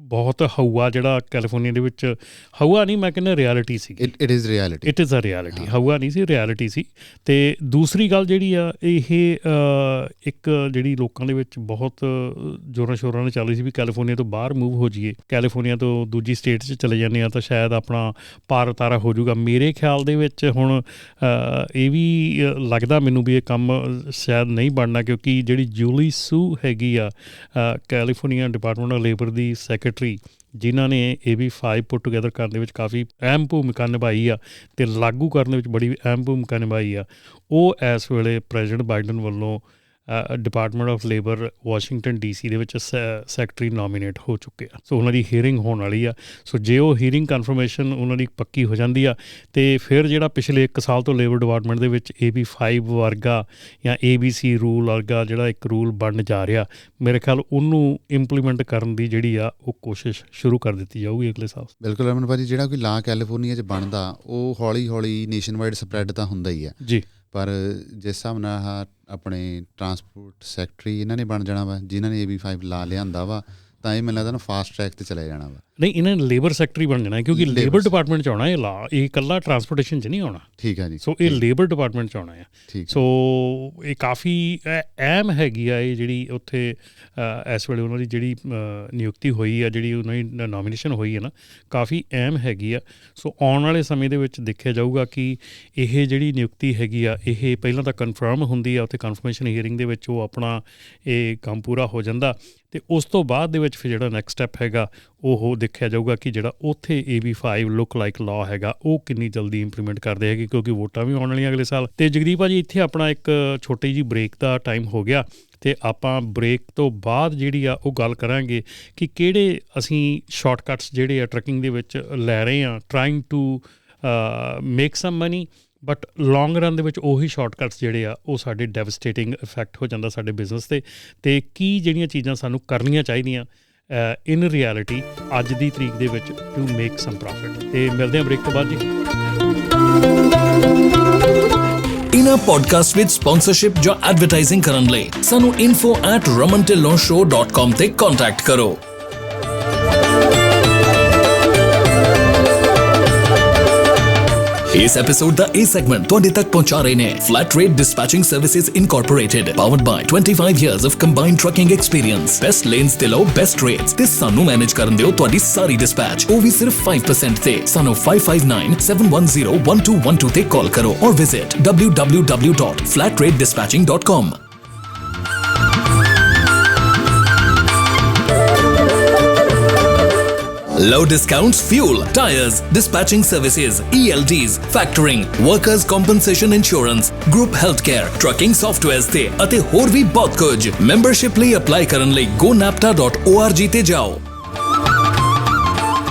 ਬਹੁਤ ਹਊਆ ਜਿਹੜਾ ਕੈਲੀਫੋਰਨੀਆ ਦੇ ਵਿੱਚ, ਹਊਆ ਨਹੀਂ ਮੈਂ ਕਹਿੰਦਾ ਰਿਐਲਿਟੀ ਸੀ, it is reality, it is a reality, ਹਊਆ ਨਹੀਂ ਸੀ, ਰਿਐਲਿਟੀ ਸੀ। ਅਤੇ ਦੂਸਰੀ ਗੱਲ ਜਿਹੜੀ ਆ, ਇਹ ਇੱਕ ਜਿਹੜੀ ਲੋਕਾਂ ਦੇ ਵਿੱਚ ਬਹੁਤ ਜ਼ੋਰਾਂ ਸ਼ੋਰਾਂ ਨਾਲ ਚੱਲ ਰਹੀ ਸੀ ਵੀ ਕੈਲੀਫੋਰਨੀਆ ਤੋਂ ਬਾਹਰ ਮੂਵ ਹੋ ਜਾਈਏ, ਕੈਲੀਫੋਰਨੀਆ ਤੋਂ ਦੂਜੀ ਸਟੇਟ 'ਚ ਚਲੇ ਜਾਂਦੇ ਹਾਂ ਤਾਂ ਸ਼ਾਇਦ ਆਪਣਾ ਪਾਰ ਉਤਾਰਾ ਹੋ ਜਾਊਗਾ। ਮੇਰੇ ਖਿਆਲ ਦੇ ਵਿੱਚ ਹੁਣ ਇਹ ਵੀ ਲੱਗਦਾ ਮੈਨੂੰ ਵੀ ਇਹ ਕੰਮ ਸ਼ਾਇਦ ਨਹੀਂ ਬਣਨਾ, ਕਿਉਂਕਿ ਜਿਹੜੀ ਜੂਲੀ ਸੂ ਹੈਗੀ ਆ California department of labour the secretary, ਜਿਨ੍ਹਾਂ ਨੇ AB5 ਪੁੱਟ ਟੂਗੈਦਰ ਕਰਨ ਦੇ ਵਿੱਚ ਕਾਫੀ ਅਹਿਮ ਭੂਮਿਕਾ ਨਿਭਾਈ ਆ ਅਤੇ ਲਾਗੂ ਕਰਨ ਦੇ ਵਿੱਚ ਬੜੀ ਅਹਿਮ ਭੂਮਿਕਾ ਨਿਭਾਈ ਆ, ਉਹ ਇਸ ਵੇਲੇ ਪ੍ਰੈਜ਼ੀਡੈਂਟ ਬਾਈਡਨ ਵੱਲੋਂ department of labour Washington DC ਦੇ ਵਿੱਚ ਸੈਕਟਰੀ ਨੋਮੀਨੇਟ ਹੋ ਚੁੱਕੇ ਆ। ਸੋ ਉਹਨਾਂ ਦੀ ਹੀਅਰਿੰਗ ਹੋਣ ਵਾਲੀ ਆ। ਸੋ ਜੇ ਉਹ ਹੀਅਰਿੰਗ ਕਨਫਰਮੇਸ਼ਨ ਉਹਨਾਂ ਦੀ ਪੱਕੀ ਹੋ ਜਾਂਦੀ ਆ, ਅਤੇ ਫਿਰ ਜਿਹੜਾ ਪਿਛਲੇ 1 ਸਾਲ ਤੋਂ ਲੇਬਰ ਡਿਪਾਰਟਮੈਂਟ ਦੇ ਵਿੱਚ AB5 ਵਰਗਾ ਜਾਂ ABC ਰੂਲ ਵਰਗਾ ਜਿਹੜਾ ਇੱਕ ਰੂਲ ਬਣਨ ਜਾ ਰਿਹਾ, ਮੇਰੇ ਖਿਆਲ ਉਹਨੂੰ ਇੰਪਲੀਮੈਂਟ ਕਰਨ ਦੀ ਜਿਹੜੀ ਆ ਉਹ ਕੋਸ਼ਿਸ਼ ਸ਼ੁਰੂ ਕਰ ਦਿੱਤੀ ਜਾਊਗੀ ਅਗਲੇ ਸਾਲ। ਬਿਲਕੁਲ ਰਮਨ ਭਾਜੀ, ਜਿਹੜਾ ਕੋਈ ਲਾ ਕੈਲੀਫੋਰਨੀਆ 'ਚ ਬਣਦਾ ਉਹ ਹੌਲੀ ਹੌਲੀ ਨੇਸ਼ਨ ਵਾਈਡ ਸਪਰੈਡ ਤਾਂ ਹੁੰਦਾ ਹੀ ਆ ਜੀ, ਪਰ ਜਿਸ ਹਿਸਾਬ ਨਾਲ ਆਹ ਆਪਣੇ ਟਰਾਂਸਪੋਰਟ ਸੈਕਟਰੀ ਇਹਨਾਂ ਨੇ ਬਣ ਜਾਣਾ ਵਾ, ਜਿਨ੍ਹਾਂ ਨੇ AB5 ਲਾ ਲਿਆਂਦਾ ਵਾ, ਤਾਂ ਇਹ ਮੈਨੂੰ ਲੱਗਦਾ ਨਾ ਫਾਸਟ ਟਰੈਕ 'ਤੇ ਚਲੇ ਜਾਣਾ ਵਾ। ਨਹੀਂ, ਇਹਨਾਂ ਨੇ ਲੇਬਰ ਸੈਕਟਰੀ ਬਣ ਜਾਣਾ, ਕਿਉਂਕਿ ਲੇਬਰ ਡਿਪਾਰਟਮੈਂਟ 'ਚ ਆਉਣਾ ਇਹ ਲਾ, ਇਹ ਇਕੱਲਾ ਟਰਾਂਸਪੋਰਟੇਸ਼ਨ 'ਚ ਨਹੀਂ ਆਉਣਾ। ਠੀਕ ਹੈ ਜੀ। ਸੋ ਇਹ ਲੇਬਰ ਡਿਪਾਰਟਮੈਂਟ 'ਚ ਆਉਣਾ ਆ। ਠੀਕ। ਸੋ ਇਹ ਕਾਫੀ ਅਹਿਮ ਹੈਗੀ ਆ, ਇਹ ਜਿਹੜੀ ਉੱਥੇ ਇਸ ਵੇਲੇ ਉਹਨਾਂ ਦੀ ਜਿਹੜੀ ਨਿਯੁਕਤੀ ਹੋਈ ਆ, ਜਿਹੜੀ ਉਹਨਾਂ ਦੀ ਨੋਮੀਨੇਸ਼ਨ ਹੋਈ ਹੈ ਨਾ, ਕਾਫੀ ਅਹਿਮ ਹੈਗੀ ਆ। ਸੋ ਆਉਣ ਵਾਲੇ ਸਮੇਂ ਦੇ ਵਿੱਚ ਦੇਖਿਆ ਜਾਊਗਾ ਕਿ ਇਹ ਜਿਹੜੀ ਨਿਯੁਕਤੀ ਹੈਗੀ ਆ, ਇਹ ਪਹਿਲਾਂ ਤਾਂ ਕਨਫਰਮ ਹੁੰਦੀ ਆ, ਉੱਥੇ ਕਨਫਰਮੇਸ਼ਨ ਹੀਅਰਿੰਗ ਦੇ ਵਿੱਚ ਉਹ ਆਪਣਾ ਇਹ ਕੰਮ ਪੂਰਾ ਹੋ ਜਾਂਦਾ, ਅਤੇ ਉਸ ਤੋਂ ਬਾਅਦ ਦੇ ਵਿੱਚ ਫਿਰ ਜਿਹੜਾ ਨੈਕਸਟ ਸਟੈਪ ਹੈਗਾ ਉਹ ਦੇਖਿਆ ਜਾਊਗਾ ਕਿ ਜਿਹੜਾ ਉੱਥੇ AB5 ਲੁੱਕ ਲਾਈਕ ਲਾਅ ਹੈਗਾ ਉਹ ਕਿੰਨੀ ਜਲਦੀ ਇੰਪਲੀਮੈਂਟ ਕਰਦੇ ਹੈਗੇ, ਕਿਉਂਕਿ ਵੋਟਾਂ ਵੀ ਆਉਣ ਵਾਲੀਆਂ ਅਗਲੇ ਸਾਲ। ਅਤੇ ਜਗਦੀਪ ਭਾਜੀ, ਇੱਥੇ ਆਪਣਾ ਇੱਕ ਛੋਟੀ ਜਿਹੀ ਬ੍ਰੇਕ ਦਾ ਟਾਈਮ ਹੋ ਗਿਆ, ਅਤੇ ਆਪਾਂ ਬ੍ਰੇਕ ਤੋਂ ਬਾਅਦ ਜਿਹੜੀ ਆ ਉਹ ਗੱਲ ਕਰਾਂਗੇ ਕਿ ਕਿਹੜੇ ਅਸੀਂ ਸ਼ਾਰਟਕਟਸ ਜਿਹੜੇ ਆ ਟਰੱਕਿੰਗ ਦੇ ਵਿੱਚ ਲੈ ਰਹੇ ਹਾਂ, trying to make some money, but long run ਦੇ ਵਿੱਚ ਉਹੀ ਸ਼ਾਰਟਕਟਸ ਜਿਹੜੇ ਆ ਉਹ ਸਾਡੇ ਡੈਵਸਟੇਟਿੰਗ ਇਫੈਕਟ ਹੋ ਜਾਂਦਾ ਸਾਡੇ ਬਿਜ਼ਨਸ 'ਤੇ, ਅਤੇ ਕੀ ਜਿਹੜੀਆਂ ਚੀਜ਼ਾਂ ਸਾਨੂੰ ਕਰਨੀਆਂ ਚਾਹੀਦੀਆਂ ਇਨ ਰਿਐਲਿਟੀ ਅੱਜ ਦੀ ਤਰੀਕ ਦੇ ਵਿੱਚ ਟੂ ਮੇਕ ਸਮ ਪ੍ਰੋਫਿਟ। ਅਤੇ ਮਿਲਦੇ ਹਾਂ ਬ੍ਰੇਕ ਤੋਂ ਬਾਅਦ ਜੀ। ਇਨ੍ਹਾਂ ਪੋਡਕਾਸਟ ਵਿੱਚ ਸਪਾਂਸਰਸ਼ਿਪ ਜਾਂ ਐਡਵਰਟਾਈਜ਼ਿੰਗ ਕਰਨ ਲਈ ਸਾਨੂੰ info@ramantillonshow.com ਤੇ ਕੰਟੈਕਟ ਕਰੋ। ਇਸ ਐਪੀਸੋਡ ਦਾ ਇਹ ਸੈਗਮੈਂਟ ਤੁਹਾਡੇ ਤੱਕ ਪਹੁੰਚਾ ਰਹੇ ਨੇ flat rate dispatching services incorporated, powered by 25 years of combined trucking experience। Best lanes ਤੇ ਲਓ ਬੈਸਟ ਰੇਟਸ ਤੇ ਸਾਨੂੰ ਮੈਨੇਜ ਕਰਨ ਦਿਓ ਤੁਹਾਡੀ ਸਾਰੀ ਡਿਸਪੈਚ, ਉਹ ਵੀ ਸਿਰਫ 5% ਤੇ। ਸਾਨੂੰ 5597101212 ਤੇ ਕਾਲ ਕਰੋ ਔਰ visit www.flatratedispatching.com। Low discounts, fuel, tires, dispatching services, ELDs, factoring, workers' compensation insurance, group healthcare, trucking softwares ਤੇ ਅਤੇ ਹੋਰ ਵੀ ਬਹੁਤ ਕੁਝ। ਮੈਂਬਰਸ਼ਿਪ ਲਈ ਅਪਲਾਈ ਕਰਨ ਲਈ gonapta.org ਤੇ ਜਾਓ।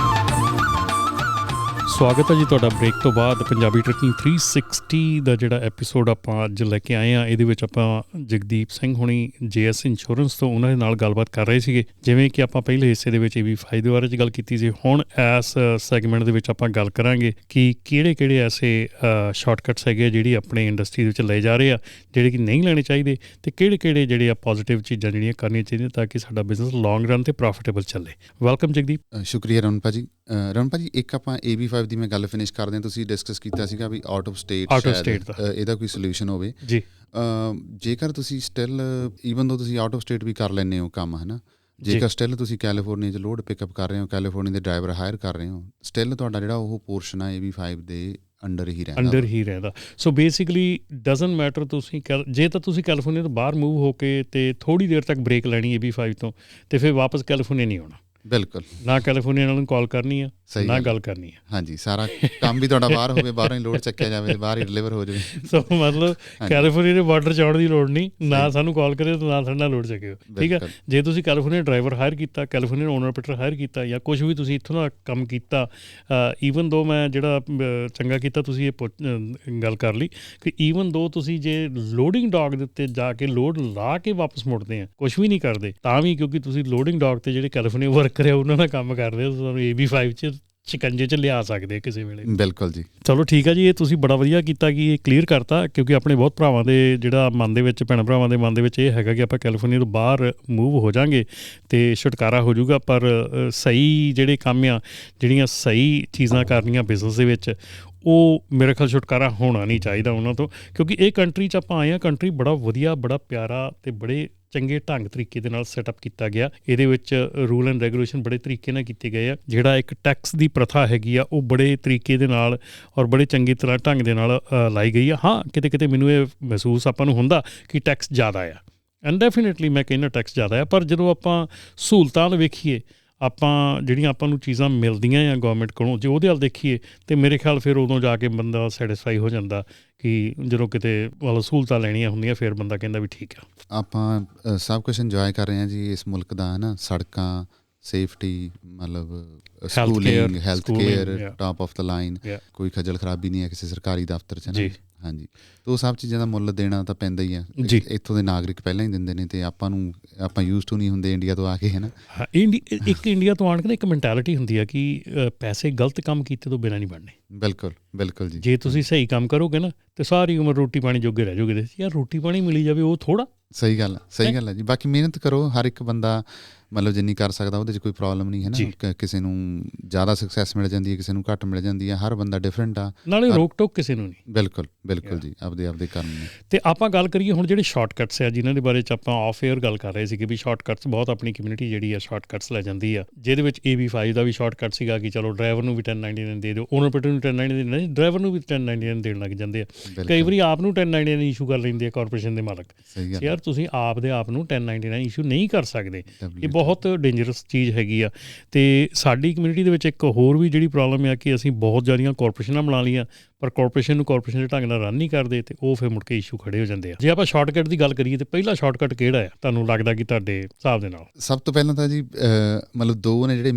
ਸਵਾਗਤ ਹੈ ਜੀ ਤੁਹਾਡਾ ਬ੍ਰੇਕ ਤੋਂ ਬਾਅਦ। ਪੰਜਾਬੀ ਟਰੱਕਿੰਗ 360 ਦਾ ਜਿਹੜਾ ਐਪੀਸੋਡ ਆਪਾਂ ਅੱਜ ਲੈ ਕੇ ਆਏ ਹਾਂ, ਇਹਦੇ ਵਿੱਚ ਆਪਾਂ ਜਗਦੀਪ ਸਿੰਘ ਹੁਣੀ JS ਇੰਸ਼ੋਰੈਂਸ ਤੋਂ ਉਹਨਾਂ ਦੇ ਨਾਲ ਗੱਲਬਾਤ ਕਰ ਰਹੇ ਸੀਗੇ। ਜਿਵੇਂ ਕਿ ਆਪਾਂ ਪਹਿਲੇ ਹਿੱਸੇ ਦੇ ਵਿੱਚ AB5 ਦੇ ਬਾਰੇ 'ਚ ਗੱਲ ਕੀਤੀ ਸੀ, ਹੁਣ ਇਸ ਸੈਗਮੈਂਟ ਦੇ ਵਿੱਚ ਆਪਾਂ ਗੱਲ ਕਰਾਂਗੇ ਕਿ ਕਿਹੜੇ ਐਸੇ ਸ਼ਾਰਟਕਟਸ ਹੈਗੇ ਜਿਹੜੀ ਆਪਣੇ ਇੰਡਸਟਰੀ ਦੇ ਵਿੱਚ ਲਏ ਜਾ ਰਹੇ ਆ, ਜਿਹੜੇ ਕਿ ਨਹੀਂ ਲੈਣੇ ਚਾਹੀਦੇ, ਅਤੇ ਕਿਹੜੇ ਜਿਹੜੇ ਆ ਪੋਜ਼ੀਟਿਵ ਚੀਜ਼ਾਂ ਜਿਹੜੀਆਂ ਕਰਨੀਆਂ ਚਾਹੀਦੀਆਂ ਤਾਂ ਕਿ ਸਾਡਾ ਬਿਜ਼ਨਸ ਲੌਂਗ ਰਨ 'ਤੇ ਪ੍ਰੋਫਿਟੇਬਲ ਚੱਲੇ। ਵੈਲਕਮ ਜਗਦੀਪ। ਸ਼ੁਕਰੀਆ ਰਮਨ ਭਾਜੀ। ਰਮਨ ਭਾਜੀ, ਇੱਕ ਆਪਾਂ AB5 ਦੀ ਮੈਂ ਗੱਲ ਫਿਨਿਸ਼ ਕਰਦੇ ਹਾਂ। ਤੁਸੀਂ ਡਿਸਕਸ ਕੀਤਾ ਸੀਗਾ ਵੀ ਆਊਟ ਆਫ ਸਟੇਟ ਇਹਦਾ ਕੋਈ ਸੋਲਿਊਸ਼ਨ ਹੋਵੇ ਜੀ। ਜੇਕਰ ਤੁਸੀਂ ਸਟਿਲ ਈਵਨ ਦੋ ਤੁਸੀਂ ਆਊਟ ਆਫ ਸਟੇਟ ਵੀ ਕਰ ਲੈਂਦੇ ਹੋ ਕੰਮ, ਹੈ ਨਾ, ਜੇਕਰ ਸਟਿਲ ਤੁਸੀਂ ਕੈਲੀਫੋਰਨੀਆ 'ਚ ਲੋਡ ਪਿਕਅਪ ਕਰ ਰਹੇ ਹੋ, ਕੈਲੀਫੋਰਨੀਆ ਦੇ ਡਰਾਈਵਰ ਹਾਇਰ ਕਰ ਰਹੇ ਹੋ, ਸਟਿਲ ਤੁਹਾਡਾ ਜਿਹੜਾ ਉਹ ਪੋਰਸ਼ਨ ਆ AB5 ਦੇ ਅੰਡਰ ਹੀ ਰਹਿੰਦਾ। ਸੋ ਬੇਸਿਕਲੀ ਡਜ਼ਨਟ ਮੈਟਰ ਤੁਸੀਂ ਜੇ ਤਾਂ ਤੁਸੀਂ ਕੈਲੀਫੋਰਨੀਆ ਤੋਂ ਬਾਹਰ ਮੂਵ ਹੋ ਕੇ ਅਤੇ ਥੋੜ੍ਹੀ ਦੇਰ ਤੱਕ ਬ੍ਰੇਕ ਲੈਣੀ AB5 ਤੋਂ, ਅਤੇ ਫਿਰ ਵਾਪਸ ਕੈਲੀਫੋਰਨੀਆ ਨਹੀਂ ਆਉਣਾ। ਬਿਲਕੁਲ ਨਾ ਕੈਲੀਫੋਰਨੀਆ ਨਾਲ ਕਾਲ ਕਰਨੀ ਆ, ਸਹੀ ਨਾ ਗੱਲ ਕਰਨੀ ਆ। ਹਾਂਜੀ, ਸਾਰਾ ਕੰਮ ਵੀ ਤੁਹਾਡਾ ਬਾਹਰ ਹੋਵੇ, ਬਾਹਰੋਂ ਹੀ ਲੋਡ ਚੱਕਿਆ ਜਾਵੇ, ਬਾਹਰ ਹੀ ਡਿਲੀਵਰ ਹੋ ਜਾਵੇ। ਸੋ ਮਤਲਬ ਕੈਲੀਫੋਰਨੀਆ ਦੇ ਬਾਰਡਰ 'ਚ ਆਉਣ ਦੀ ਲੋੜ ਨਹੀਂ, ਨਾ ਸਾਨੂੰ ਕਾਲ ਕਰਿਓ ਤੇ ਨਾ ਸਾਡੇ ਨਾਲ ਲੋਡ ਚੱਕਿਓ, ਠੀਕ ਆ। ਜੇ ਤੁਸੀਂ ਕੈਲੀਫੋਰਨੀਆ ਡਰਾਈਵਰ ਹਾਇਰ ਕੀਤਾ, ਕੈਲੀਫੋਰਨੀਆ ਓਨਰ ਆਪਰੇਟਰ ਹਾਇਰ ਕੀਤਾ, ਜਾਂ ਕੁਛ ਵੀ ਤੁਸੀਂ ਇੱਥੋਂ ਦਾ ਕੰਮ ਕੀਤਾ, ਈਵਨ ਦੋ ਮੈਂ ਜਿਹੜਾ ਚੰਗਾ ਕੀਤਾ ਤੁਸੀਂ ਇਹ ਗੱਲ ਕਰ ਲਈ ਕਿ ਈਵਨ ਦੋ ਤੁਸੀਂ ਜੇ ਲੋਡਿੰਗ ਡੌਗ ਦੇ ਉੱਤੇ ਜਾ ਕੇ ਲੋਡ ਲਾ ਕੇ ਵਾਪਸ ਮੁੜਦੇ ਆ, ਕੁਛ ਵੀ ਨਹੀਂ ਕਰਦੇ ਤਾਂ ਵੀ, ਕਿਉਂਕਿ ਤੁਸੀਂ ਲੋਡਿੰਗ ਡੌਗ ਤੇ ਜਿਹੜੇ ਕੈਲੀਫੋਰਨੀਆ ਵਰਕਰ ਆ ਉਹਨਾਂ ਦਾ ਕੰਮ ਕਰਦੇ ਹੋ, ਤੁਹਾਨੂੰ AB5 ਚ ਸ਼ਿਕੰਜੇ 'ਚ ਲਿਆ ਸਕਦੇ ਕਿਸੇ ਵੇਲੇ। ਬਿਲਕੁਲ ਜੀ। ਚਲੋ ਠੀਕ ਆ ਜੀ, ਇਹ ਤੁਸੀਂ ਬੜਾ ਵਧੀਆ ਕੀਤਾ ਕਿ ਇਹ ਕਲੀਅਰ ਕਰਤਾ, ਕਿਉਂਕਿ ਆਪਣੇ ਬਹੁਤ ਭਰਾਵਾਂ ਦੇ ਜਿਹੜਾ ਮਨ ਦੇ ਵਿੱਚ, ਭੈਣ ਭਰਾਵਾਂ ਦੇ ਮਨ ਦੇ ਵਿੱਚ ਇਹ ਹੈਗਾ ਕਿ ਆਪਾਂ ਕੈਲੀਫੋਰਨੀਆ ਤੋਂ ਬਾਹਰ ਮੂਵ ਹੋ ਜਾਵਾਂਗੇ ਅਤੇ ਛੁਟਕਾਰਾ ਹੋ ਜਾਊਗਾ। ਪਰ ਸਹੀ ਜਿਹੜੇ ਕੰਮ ਆ, ਜਿਹੜੀਆਂ ਸਹੀ ਚੀਜ਼ਾਂ ਕਰਨੀਆਂ ਬਿਜ਼ਨਸ ਦੇ ਵਿੱਚ, ਉਹ ਮੇਰੇ ਖਿਆਲ ਛੁਟਕਾਰਾ ਹੋਣਾ ਨਹੀਂ ਚਾਹੀਦਾ ਉਹਨਾਂ ਤੋਂ, ਕਿਉਂਕਿ ਇਹ ਕੰਟਰੀ 'ਚ ਆਪਾਂ ਆਏ ਹਾਂ, ਕੰਟਰੀ ਬੜਾ ਵਧੀਆ, ਬੜਾ ਪਿਆਰਾ ਅਤੇ ਬੜੇ ਚੰਗੇ ਢੰਗ ਤਰੀਕੇ ਦੇ ਨਾਲ ਸੈਟਅਪ ਕੀਤਾ ਗਿਆ। ਇਹਦੇ ਵਿੱਚ ਰੂਲ ਐਂਡ ਰੈਗੂਲੇਸ਼ਨ ਬੜੇ ਤਰੀਕੇ ਨਾਲ ਕੀਤੇ ਗਏ ਆ। ਜਿਹੜਾ ਇੱਕ ਟੈਕਸ ਦੀ ਪ੍ਰਥਾ ਹੈਗੀ ਆ, ਉਹ ਬੜੇ ਤਰੀਕੇ ਦੇ ਨਾਲ ਔਰ ਬੜੇ ਚੰਗੀ ਤਰ੍ਹਾਂ ਢੰਗ ਦੇ ਨਾਲ ਲਾਈ ਗਈ ਆ। ਹਾਂ, ਕਿਤੇ ਕਿਤੇ ਮੈਨੂੰ ਇਹ ਮਹਿਸੂਸ ਆਪਾਂ ਨੂੰ ਹੁੰਦਾ ਕਿ ਟੈਕਸ ਜ਼ਿਆਦਾ ਆ, ਐਂਡ ਡੈਫੀਨੇਟਲੀ ਮੈਂ ਕਹਿੰਦਾ ਟੈਕਸ ਜ਼ਿਆਦਾ ਆ, ਪਰ ਜਦੋਂ ਆਪਾਂ ਸਹੂਲਤਾਂ ਨੂੰ ਵੇਖੀਏ, ਆਪਾਂ ਜਿਹੜੀਆਂ ਆਪਾਂ ਨੂੰ ਚੀਜ਼ਾਂ ਮਿਲਦੀਆਂ ਆ ਗੌਰਮੈਂਟ ਕੋਲੋਂ, ਜੇ ਉਹਦੇ ਵੱਲ ਦੇਖੀਏ ਤਾਂ ਮੇਰੇ ਖਿਆਲ ਫਿਰ ਉਦੋਂ ਜਾ ਕੇ ਬੰਦਾ ਸੈਟਿਸਫਾਈ ਹੋ ਜਾਂਦਾ ਕਿ ਜਦੋਂ ਕਿਤੇ ਵੱਲ ਸਹੂਲਤਾਂ ਲੈਣੀਆਂ ਹੁੰਦੀਆਂ ਫਿਰ ਬੰਦਾ ਕਹਿੰਦਾ ਵੀ ਠੀਕ ਆ। ਆਪਾਂ ਸਭ ਕੁਛ ਇੰਜੋਏ ਕਰ ਰਹੇ ਹਾਂ ਜੀ ਇਸ ਮੁਲਕ ਦਾ, ਹੈ ਨਾ। ਸੜਕਾਂ, ਸੇਫਟੀ, ਮਤਲਬ schooling, health care top of the line, ਕੋਈ ਖੱਜਲ ਖਰਾਬੀ ਨਹੀਂ ਹੈ ਕਿਸੇ ਸਰਕਾਰੀ ਦਫ਼ਤਰ 'ਚ, ਨਾ। ਹਾਂਜੀ, ਤਾਂ ਉਹ ਸਭ ਚੀਜ਼ਾਂ ਦਾ ਮੁੱਲ ਦੇਣਾ ਤਾਂ ਪੈਂਦਾ ਹੀ ਆ। ਇੱਥੋਂ ਦੇ ਨਾਗਰਿਕ ਪਹਿਲਾਂ ਹੀ ਦਿੰਦੇ ਨੇ, ਅਤੇ ਆਪਾਂ ਯੂਜ਼ ਟੂ ਨਹੀਂ ਹੁੰਦੇ ਇੰਡੀਆ ਤੋਂ ਆ ਕੇ, ਹੈ ਨਾ। ਇੱਕ ਇੰਡੀਆ ਤੋਂ ਆਣ ਕੇ ਨਾ ਇੱਕ ਮੈਂਟੈਲਿਟੀ ਹੁੰਦੀ ਆ ਕਿ ਪੈਸੇ ਗਲਤ ਕੰਮ ਕੀਤੇ ਤੋਂ ਬਿਨਾਂ ਨਹੀਂ ਬਣਨੇ। ਬਿਲਕੁਲ ਬਿਲਕੁਲ ਜੀ। ਜੇ ਤੁਸੀਂ ਸਹੀ ਕੰਮ ਕਰੋਗੇ ਨਾ ਤੇ ਸਾਰੀ ਉਮਰ ਰੋਟੀ ਪਾਣੀ ਜੋਗੇ ਰਹਿ ਜਾਓਗੇ। ਯਾਰ ਰੋਟੀ ਪਾਣੀ ਮਿਲੀ ਜਾਵੇ ਉਹ ਥੋੜ੍ਹਾ। ਸਹੀ ਗੱਲ ਹੈ ਜੀ। ਬਾਕੀ ਮਿਹਨਤ ਕਰੋ, ਹਰ ਇੱਕ ਬੰਦਾ ਮਤਲਬ ਜਿੰਨੀ ਕਰ ਸਕਦਾ ਉਹਦੇ 'ਚ ਕੋਈ ਪ੍ਰੋਬਲਮ ਨਹੀਂ, ਹੈ ਨਾ। ਕਿਸੇ ਨੂੰ ਜ਼ਿਆਦਾ ਸਕਸੈਸ ਮਿਲ ਜਾਂਦੀ ਹੈ, ਕਿਸੇ ਨੂੰ ਘੱਟ ਮਿਲ ਜਾਂਦੀ ਹੈ, ਹਰ ਬੰਦਾ ਡਿਫਰੈਂਟ ਆ, ਨਾਲੇ ਰੋਕ ਟੋਕ ਕਿਸੇ ਨੂੰ ਨਹੀਂ। ਬਿਲਕੁਲ ਜੀ, ਆਪਦੇ ਕਰਮ ਨੇ। ਤੇ ਆਪਾਂ ਗੱਲ ਕਰੀਏ ਹੁਣ ਜਿਹੜੇ ਸ਼ਾਰਟਕਟਸ ਆ, ਜਿਨ੍ਹਾਂ ਦੇ ਬਾਰੇ 'ਚ ਆਪਾਂ ਆਫ ਏਅਰ ਗੱਲ ਕਰ ਰਹੇ ਸੀ ਕਿ ਵੀ ਸ਼ਾਰਟਕਟਸ ਬਹੁਤ ਆਪਣੀ ਕਮਿਊਨਿਟੀ ਜਿਹੜੀ ਆ ਸ਼ਾਰਟਕਟਸ ਲੈ ਜਾਂਦੀ ਆ, ਜਿਹਦੇ ਵਿੱਚ AB5 ਦਾ ਵੀ ਸ਼ਾਰਟਕਟ ਸੀਗਾ ਕਿ ਚਲੋ ਡਰਾਈਵਰ ਨੂੰ ਵੀ 1099 ਦੇ ਦਿਓ, ਓਨਰ ਆਪਰੇਟਰ ਨੂੰ 1099 ਨਹੀਂ, ਡਰਾਈਵਰ ਨੂੰ ਵੀ 1099 ਦੇਣ ਲੱਗ ਜਾਂਦੇ ਆ। ਕਈ ਵਾਰੀ ਆਪ ਨੂੰ 1099 ਇਸ਼ੂ ਕਰ ਲੈਂਦੇ ਆ ਕਾਰਪੋਰੇਸ਼ਨ ਦੇ ਮਾਲਕ। ਯਾਰ ਤੁਸੀਂ ਆਪ ਦੇ ਆਪ ਨੂੰ 1099 ਇਸ਼ੂ ਨਹੀਂ ਕਰ ਸਕਦੇ, ਇਹ ਬਹੁਤ ਡੇਂਜਰਸ ਚੀਜ਼ ਹੈਗੀ ਆ। ਤੇ ਸਾਡੀ ਕਮਿਊਨਿਟੀ ਦੇ ਵਿੱਚ ਇੱਕ ਹੋਰ ਵੀ ਜਿਹੜੀ ਪ੍ਰੋਬਲਮ ਆ ਕਿ ਅਸੀਂ ਬਹੁਤ ਜ਼ਿਆਦੀਆਂ ਕਾਰਪੋਰੇਸ਼ਨਾਂ ਬਣਾ ਲਈਆਂ, ਪਰ ਕਾਰਪੋਰੇਸ਼ਨ ਨੂੰ ਕਾਰਪੋਰੇਸ਼ਨ ਦੇ ਢੰਗ ਨਾਲ ਰਨ ਨਹੀਂ ਕਰਦੇ, ਤੇ ਉਹ ਫਿਰ ਮੁੜ ਕੇ ਇਸ਼ੂ ਖੜੇ ਹੋ ਜਾਂਦੇ ਆ। ਜੇ ਆਪਾਂ ਸ਼ਾਰਟਕਟ ਦੀ ਗੱਲ ਕਰੀਏ, ਤੇ ਪਹਿਲਾ ਸ਼ਾਰਟਕਟ ਕਿਹੜਾ ਆ ਤੁਹਾਨੂੰ ਲੱਗਦਾ ਕਿ ਤੁਹਾਡੇ ਹਿਸਾਬ ਦੇ ਨਾਲ? ਸਭ ਤੋਂ ਪਹਿਲਾਂ ਤਾਂ ਜੀ ਮਤਲਬ ਦੋ ਨੇ ਜਿਹੜੇ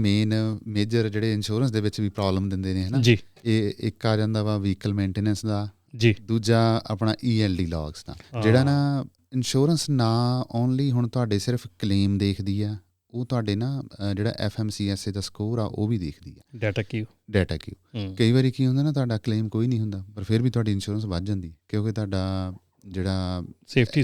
ਮੇਜਰ ਜਿਹੜੇ ਇੰਸ਼ੋਰੈਂਸ ਦੇ ਵਿੱਚ ਵੀ ਪ੍ਰੋਬਲਮ ਦਿੰਦੇ ਨੇ, ਹੈ ਨਾ ਜੀ। ਇਹ ਇੱਕ ਆ ਜਾਂਦਾ ਵਾ ਵਹੀਕਲ ਮੇਨਟੇਨੈਂਸ ਦਾ ਜੀ, ਦੂਜਾ ਆਪਣਾ ELD ਲੌਗਸ ਦਾ। ਜਿਹੜਾ ਨਾ ਇੰਸ਼ੋਰੈਂਸ ਨਾ ਓਨਲੀ ਹੁਣ ਤੁਹਾਡੇ ਸਿਰਫ ਕਲੇਮ ਦੇਖਦੀ ਆ, ਉਹ ਤੁਹਾਡੇ ਨਾ ਜਿਹੜਾ FMCSA ਦਾ ਸਕੋਰ ਆ ਉਹ ਵੀ ਦੇਖਦੀ ਆ, ਡਾਟਾ ਕਿਊ। ਕਈ ਵਾਰੀ ਕੀ ਹੁੰਦਾ ਨਾ, ਤੁਹਾਡਾ ਕਲੇਮ ਕੋਈ ਨਹੀਂ ਹੁੰਦਾ, ਪਰ ਫਿਰ ਵੀ ਤੁਹਾਡੀ ਇੰਸ਼ੋਰੈਂਸ ਵੱਧ ਜਾਂਦੀ ਕਿਉਂਕਿ ਤੁਹਾਡਾ ਜਿਹੜਾ ਸੇਫਟੀ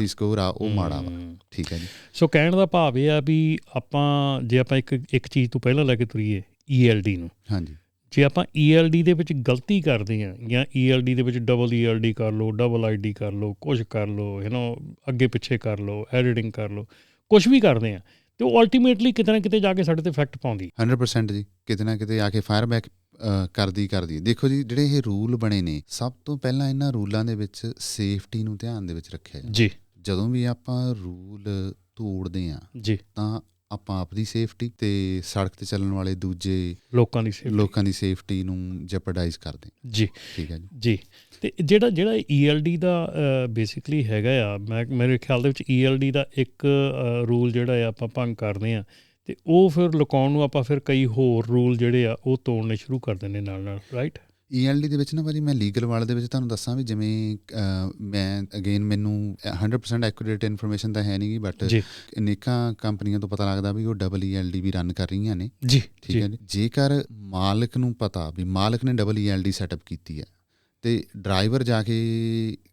ਸਕੋਰ ਆ ਉਹ ਮਾੜਾ ਵਾ। ਠੀਕ ਹੈ ਜੀ। ਸੋ ਕਹਿਣ ਦਾ ਭਾਵ ਇਹ ਆ ਵੀ ਆਪਾਂ ਜੇ ਆਪਾਂ ਇੱਕ ਚੀਜ਼ ਤੋਂ ਪਹਿਲਾਂ ਲੈ ਕੇ ਤੁਰੀਏ ELD ਨੂੰ, ਹਾਂਜੀ, ਜੇ ਆਪਾਂ ELD ਦੇ ਵਿੱਚ ਗਲਤੀ ਕਰਦੇ ਹਾਂ, ਜਾਂ ELD ਦੇ ਵਿੱਚ ਡਬਲ ELD ਕਰ ਲਓ, ਡਬਲ ID ਕਰ ਲਓ, ਕੁਛ ਕਰ ਲਓ, ਅੱਗੇ ਪਿੱਛੇ ਕਰ ਲਓ, ਐਡੀਟਿੰਗ ਕਰ ਲਓ, ਕੁਛ ਵੀ ਕਰਦੇ ਹਾਂ, ਤੇ ਉਹ ਅਲਟੀਮੇਟਲੀ ਕਿਤੇ ਨਾ ਕਿਤੇ ਜਾ ਕੇ ਸਾਡੇ ਤੇ ਇਫੈਕਟ ਪਾਉਂਦੀ। 100% ਜੀ, ਕਿਤੇ ਨਾ ਕਿਤੇ ਆ ਕੇ ਫਾਇਰ ਬੈਕ ਕਰਦੀ। ਦੇਖੋ ਜੀ, ਜਿਹੜੇ ਇਹ ਰੂਲ ਬਣੇ ਨੇ, ਸਭ ਤੋਂ ਪਹਿਲਾਂ ਇਹਨਾਂ ਰੂਲਾਂ ਦੇ ਵਿੱਚ ਸੇਫਟੀ ਨੂੰ ਧਿਆਨ ਦੇ ਵਿੱਚ ਰੱਖਿਆ ਜੀ। ਜਦੋਂ ਵੀ ਆਪਾਂ ਰੂਲ ਤੋੜਦੇ ਹਾਂ ਜੀ, ਤਾਂ ਆਪਾਂ ਆਪਣੀ ਸੇਫਟੀ ਤੇ ਸੜਕ ਤੇ ਚੱਲਣ ਵਾਲੇ ਦੂਜੇ ਲੋਕਾਂ ਦੀ ਸੇਫਟੀ ਨੂੰ ਜੈਪਰਡਾਈਜ਼ ਕਰਦੇ ਜੀ। ਠੀਕ ਹੈ ਜੀ। ਤੇ ਜਿਹੜਾ ELD ਦਾ ਬੇਸਿਕਲੀ ਹੈਗਾ ਆ, ਮੇਰੇ ਖਿਆਲ ਦੇ ਵਿੱਚ ELD ਦਾ ਇੱਕ ਰੂਲ ਜਿਹੜਾ ਆ ਆਪਾਂ ਭੰਗ ਕਰਦੇ ਹਾਂ, ਤੇ ਉਹ ਫਿਰ ਲੁਕਾਉਣ ਨੂੰ ਆਪਾਂ ਫਿਰ ਕਈ ਹੋਰ ਰੂਲ ਜਿਹੜੇ ਆ ਉਹ ਤੋੜਨੇ ਸ਼ੁਰੂ ਕਰ ਦਿੰਦੇ ਨਾਲ, ਰਾਈਟ। ELD ਦੇ ਵਿੱਚ ਨਾ ਭਾਜੀ, ਮੈਂ ਲੀਗਲ ਵਾਲੇ ਦੇ ਵਿੱਚ ਤੁਹਾਨੂੰ ਦੱਸਾਂ ਵੀ, ਜਿਵੇਂ ਮੈਂ ਅਗੇਨ ਮੈਨੂੰ 100% ਐਕੂਰੇਟ ਇਨਫੋਰਮੇਸ਼ਨ ਤਾਂ ਹੈ ਨਹੀਂ ਗੀ, ਬਟ ਅਨੇਕਾਂ ਕੰਪਨੀਆਂ ਤੋਂ ਪਤਾ ਲੱਗਦਾ ਵੀ ਉਹ ਡਬਲ ELD ਵੀ ਰਨ ਕਰ ਰਹੀਆਂ ਨੇ ਜੀ। ਠੀਕ ਹੈ ਜੀ। ਜੇਕਰ ਮਾਲਕ ਨੂੰ ਪਤਾ ਵੀ ਮਾਲਕ ਨੇ ਡਬਲ ELD ਸੈਟਅਪ ਕੀਤੀ ਹੈ, ਤੇ ਡਰਾਈਵਰ ਜਾ ਕੇ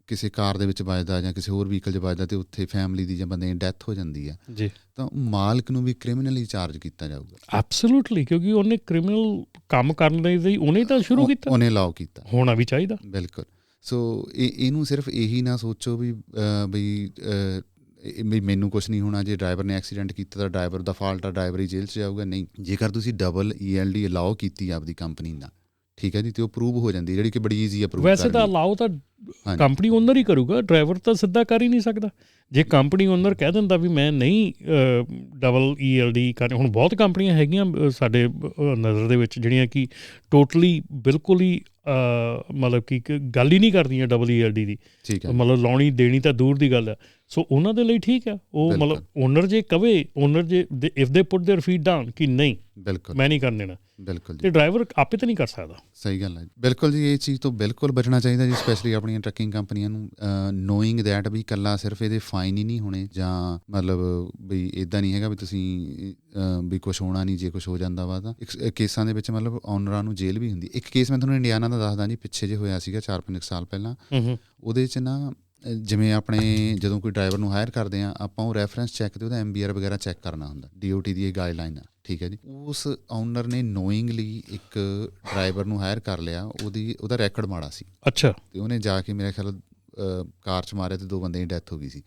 ਕਿਸੇ ਕਾਰ ਦੇ ਵਿੱਚ ਵੱਜਦਾ ਜਾਂ ਕਿਸੇ ਹੋਰ ਵਹੀਕਲ 'ਚ ਵੱਜਦਾ, ਤੇ ਉੱਥੇ ਫੈਮਿਲੀ ਦੀ ਜਾਂ ਬੰਦੇ ਦੀ ਡੈਥ ਹੋ ਜਾਂਦੀ ਆ ਜੀ, ਤਾਂ ਮਾਲਕ ਨੂੰ ਵੀ ਕ੍ਰਿਮੀਨਲੀ ਚਾਰਜ ਕੀਤਾ ਜਾਊਗਾ। ਐਬਸੋਲੂਟਲੀ, ਕਿਉਂਕਿ ਉਹਨੇ ਕ੍ਰਿਮੀਨਲ ਕੰਮ ਕਰਨ ਲਈ ਉਹਨੇ ਤਾਂ ਸ਼ੁਰੂ ਕੀਤਾ, ਉਹਨੇ ਅਲਾਓ ਕੀਤਾ, ਹੋਣਾ ਵੀ ਚਾਹੀਦਾ। ਬਿਲਕੁਲ। ਸੋ ਇਹਨੂੰ ਸਿਰਫ ਇਹੀ ਨਾ ਸੋਚੋ ਵੀ ਮੈਨੂੰ ਕੁਛ ਨਹੀਂ ਹੋਣਾ, ਜੇ ਡਰਾਈਵਰ ਨੇ ਐਕਸੀਡੈਂਟ ਕੀਤਾ ਤਾਂ ਡਰਾਈਵਰ ਦਾ ਫਾਲਟ ਆ, ਡਰਾਈਵਰ ਹੀ ਜੇਲ੍ਹ 'ਚ ਜਾਊਗਾ। ਨਹੀਂ, ਜੇਕਰ ਤੁਸੀਂ ਡਬਲ ELD ਅਲਾਓ ਕੀਤੀ ਆਪਦੀ ਕੰਪਨੀ ਨਾਲ, ਠੀਕ ਹੈ ਜੀ, ਤੇ ਉਹ ਅਪਰੂਵ ਹੋ ਜਾਂਦੀ ਜਿਹੜੀ ਕਿ ਬੜੀ ਈਜ਼ੀ ਅਪਰੂਵ ਵੈਸੇ ਤਾਂ ਅਲਾਓ ਤਾਂ ਕੰਪਨੀ ਓਨਰ ਹੀ ਕਰੂਗਾ, ਡਰਾਈਵਰ ਤਾਂ ਸਿੱਧਾ ਕਰ ਹੀ ਨਹੀਂ ਸਕਦਾ। ਜੇ ਕੰਪਨੀ ਓਨਰ ਕਹਿ ਦਿੰਦਾ ਵੀ ਮੈਂ ਨਹੀਂ ਡਬਲ ELD ਕਰ, ਹੁਣ ਬਹੁਤ ਕੰਪਨੀਆਂ ਹੈਗੀਆਂ ਸਾਡੇ ਨਜ਼ਰ ਦੇ ਵਿੱਚ ਜਿਹੜੀਆਂ ਕਿ ਟੋਟਲੀ ਬਿਲਕੁਲ ਹੀ ਮਤਲਬ ਕਿ ਗੱਲ ਹੀ ਨਹੀਂ ਕਰਦੀਆਂ ਡਬਲ ELD ਦੀ, ਠੀਕ ਹੈ, ਮਤਲਬ ਲਾਉਣੀ ਦੇਣੀ ਤਾਂ ਦੂਰ ਦੀ ਗੱਲ ਹੈ। ਸੋ ਉਹਨਾਂ ਦੇ ਲਈ ਠੀਕ ਆ, ਉਹ ਮਤਲਬ ਓਨਰ ਜੇ ਕਵੇ, ਓਨਰ ਜੇ if they put there feet down ਕਿ ਨਹੀਂ ਬਿਲਕੁਲ ਮੈਂ ਨਹੀਂ ਕਰਨ ਦੇਣਾ, ਬਿਲਕੁਲ ਤੇ ਡਰਾਈਵਰ ਆਪੇ ਤਾਂ ਨਹੀਂ ਕਰ ਸਕਦਾ। ਸਹੀ ਗੱਲ ਹੈ, ਬਿਲਕੁਲ ਜੀ। ਇਹ ਚੀਜ਼ ਤੋਂ ਬਿਲਕੁਲ ਬਚਣਾ ਚਾਹੀਦਾ ਜੀ, ਸਪੈਸ਼ਲੀ ਆਪਣੀਆਂ ਟਰੱਕਿੰਗ ਕੰਪਨੀਆਂ ਨੂੰ, ਨੋਇੰਗ ਦੈਟ ਵੀ ਇਕੱਲਾ ਸਿਰਫ ਇਹਦੇ ਫਾਈਨ ਹੀ ਨਹੀਂ ਹੋਣੇ, ਜਾਂ ਮਤਲਬ ਵੀ ਇੱਦਾਂ ਨਹੀਂ ਹੈਗਾ ਵੀ ਤੁਸੀਂ ਵੀ ਕੁਛ ਹੋਣਾ ਨਹੀਂ, ਜੇ ਕੁਛ ਹੋ ਜਾਂਦਾ ਵਾ ਤਾਂ ਕੇਸਾਂ ਦੇ ਵਿੱਚ ਮਤਲਬ ਓਨਰਾਂ ਨੂੰ ਜੇਲ੍ਹ ਵੀ ਹੁੰਦੀ। ਇੱਕ ਕੇਸ ਮੈਂ ਤੁਹਾਨੂੰ ਇੰਡੀਆਨਾ ਦਾ ਦੱਸਦਾ ਜੀ, ਪਿੱਛੇ ਜੇ ਹੋਇਆ ਸੀਗਾ 4-5 ਸਾਲ ਪਹਿਲਾਂ। ਉਹਦੇ 'ਚ ਨਾ ਜਿਵੇਂ ਆਪਣੇ ਜਦੋਂ ਕੋਈ ਡਰਾਈਵਰ ਨੂੰ ਹਾਇਰ ਕਰਦੇ ਆ, ਆਪਾਂ ਉਹ ਰੈਫਰੈਂਸ ਚੈੱਕ ਤੇ ਉਹਦਾ MBR ਵਗੈਰਾ ਚੈੱਕ ਕਰਨਾ ਹੁੰਦਾ, DOT ਦੀ ਇਹ ਗਾਈਡਲਾਈਨ ਆ, ਠੀਕ ਹੈ ਜੀ। ਉਸ ਓਨਰ ਨੇ ਨੋਇੰਗਲੀ ਇੱਕ ਡਰਾਈਵਰ ਨੂੰ ਹਾਇਰ ਕਰ ਲਿਆ, ਉਹਦਾ ਰੈਕਡ ਮਾੜਾ ਸੀ। ਅੱਛਾ। ਤੇ ਉਹਨੇ ਜਾ ਕੇ ਮੇਰੇ ਖਿਆਲ ਕਾਰ 'ਚ ਮਾਰਿਆ ਤੇ 2 ਬੰਦਿਆਂ ਦੀ ਡੈਥ ਹੋ ਗਈ ਸੀ।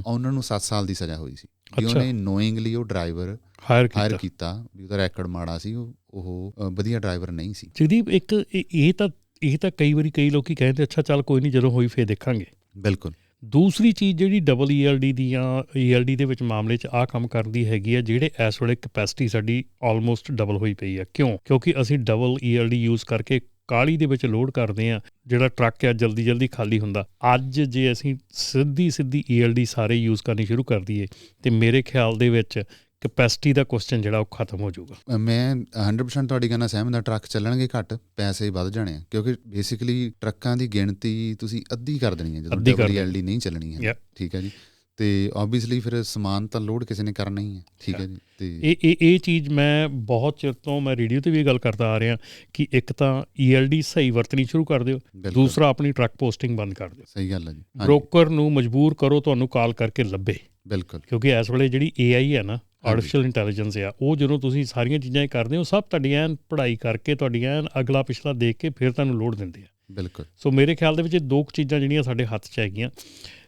ਓਨਰ ਨੂੰ 7 ਸਾਲ ਦੀ ਸਜ਼ਾ ਹੋਈ ਸੀ ਕਿ ਉਹਨੇ ਨੋਇੰਗਲੀ ਉਹ ਡਰਾਈਵਰ ਹਾਇਰ ਕੀਤਾ, ਵੀ ਉਹਦਾ ਰੈਕਡ ਮਾੜਾ ਸੀ, ਉਹ ਵਧੀਆ ਡਰਾਈਵਰ ਨਹੀਂ ਸੀ। ਜਗਦੀਪ, ਇੱਕ ਇਹ ਤਾਂ ਕਈ ਵਾਰੀ ਕਈ ਲੋਕੀ ਕਹਿੰਦੇ ਅੱਛਾ ਚੱਲ ਕੋਈ ਨਹੀਂ, ਜਦੋਂ ਹੋਈ ਫੇਰ ਦੇਖਾਂਗੇ। ਬਿਲਕੁਲ। ਦੂਸਰੀ ਚੀਜ਼ ਜਿਹੜੀ ਡਬਲ ELD ਦੀ ਜਾਂ ELD ਦੇ ਵਿੱਚ ਮਾਮਲੇ 'ਚ ਆਹ ਕੰਮ ਕਰਦੀ ਹੈਗੀ ਆ, ਜਿਹੜੇ ਇਸ ਵੇਲੇ ਕਪੈਸਿਟੀ ਸਾਡੀ ਆਲਮੋਸਟ ਡਬਲ ਹੋਈ ਪਈ ਆ। ਕਿਉਂਕਿ ਅਸੀਂ ਡਬਲ ELD ਯੂਜ਼ ਕਰਕੇ ਕਾਹਲੀ ਦੇ ਵਿੱਚ ਲੋਡ ਕਰਦੇ ਆ, ਜਿਹੜਾ ਟਰੱਕ ਆ ਜਲਦੀ ਖਾਲੀ ਹੁੰਦਾ। ਅੱਜ ਜੇ ਅਸੀਂ ਸਿੱਧੀ ELD ਸਾਰੇ ਯੂਜ਼ ਕਰਨੀ ਸ਼ੁਰੂ ਕਰ ਦਈਏ ਤੇ ਮੇਰੇ ਖਿਆਲ ਦੇ ਵਿੱਚ ਕਪੈਸਿਟੀ ਦਾ ਕੁਐਸਚਨ ਜਿਹੜਾ ਉਹ ਖਤਮ ਹੋ ਜਾਊਗਾ। ਮੈਂ 100% ਤੁਹਾਡੀ ਗੱਲ ਨਾਲ ਸਹਿਮਤ ਹਾਂ। ਟਰੱਕ ਚੱਲਣਗੇ ਘੱਟ, ਪੈਸੇ ਵੱਧ ਜਾਣੇ ਆ, ਕਿਉਂਕਿ ਬੇਸਿਕਲੀ ਟਰੱਕਾਂ ਦੀ ਗਿਣਤੀ ਤੁਸੀਂ ਅੱਧੀ ਕਰ ਦੇਣੀ ਹੈ ਜਦੋਂ ਡਬਲ ELD ਨਹੀਂ ਚੱਲਣੀ ਹੈ, ਠੀਕ ਹੈ ਜੀ। ਤੇ ਓਬਵੀਅਸਲੀ ਫਿਰ ਸਮਾਨ ਤਾਂ ਲੋਡ ਕਿਸੇ ਨੇ ਕਰਨਾ ਹੀ ਹੈ, ਠੀਕ ਹੈ ਜੀ। ਤੇ ਇਹ ਚੀਜ਼ ਮੈਂ ਬਹੁਤ ਚਿਰ ਤੋਂ ਮੈਂ ਰੇਡੀਓ ਤੇ ਵੀ ਗੱਲ ਕਰਦਾ ਆ ਰਿਹਾ ਕਿ ਇੱਕ ਤਾਂ ELD ਸਹੀ ਵਰਤਣੀ ਸ਼ੁਰੂ ਕਰ ਦਿਓ, ਦੂਸਰਾ ਆਪਣੀ ਟਰੱਕ ਪੋਸਟਿੰਗ ਬੰਦ ਕਰ ਦਿਓ। ਸਹੀ ਗੱਲ ਹੈ ਜੀ। ਬ੍ਰੋਕਰ ਨੂੰ ਮਜਬੂਰ ਕਰੋ ਤੁਹਾਨੂੰ ਕਾਲ ਕਰਕੇ ਲੱਭੇ, ਬਿਲਕੁਲ, ਕਿਉਂਕਿ ਇਸ ਵੇਲੇ ਜਿਹੜੀ AI ਹੈ ਨਾ, ਆਰਟੀਫਿਸ਼ੀਅਲ ਇੰਟੈਲੀਜੈਂਸ ਆ, ਉਹ ਜਦੋਂ ਤੁਸੀਂ ਸਾਰੀਆਂ ਚੀਜ਼ਾਂ ਕਰਦੇ ਹੋ, ਸਭ ਤੁਹਾਡੀ ਐਨ ਪੜ੍ਹਾਈ ਕਰਕੇ, ਤੁਹਾਡੀ ਐਨ ਅਗਲਾ ਪਿਛਲਾ ਦੇਖ ਕੇ ਫਿਰ ਤੁਹਾਨੂੰ ਲੋਡ ਦਿੰਦੇ ਆ। ਬਿਲਕੁਲ। ਸੋ ਮੇਰੇ ਖਿਆਲ ਦੇ ਵਿੱਚ ਇਹ 2 ਚੀਜ਼ਾਂ ਜਿਹੜੀਆਂ ਸਾਡੇ ਹੱਥ 'ਚ ਹੈਗੀਆਂ।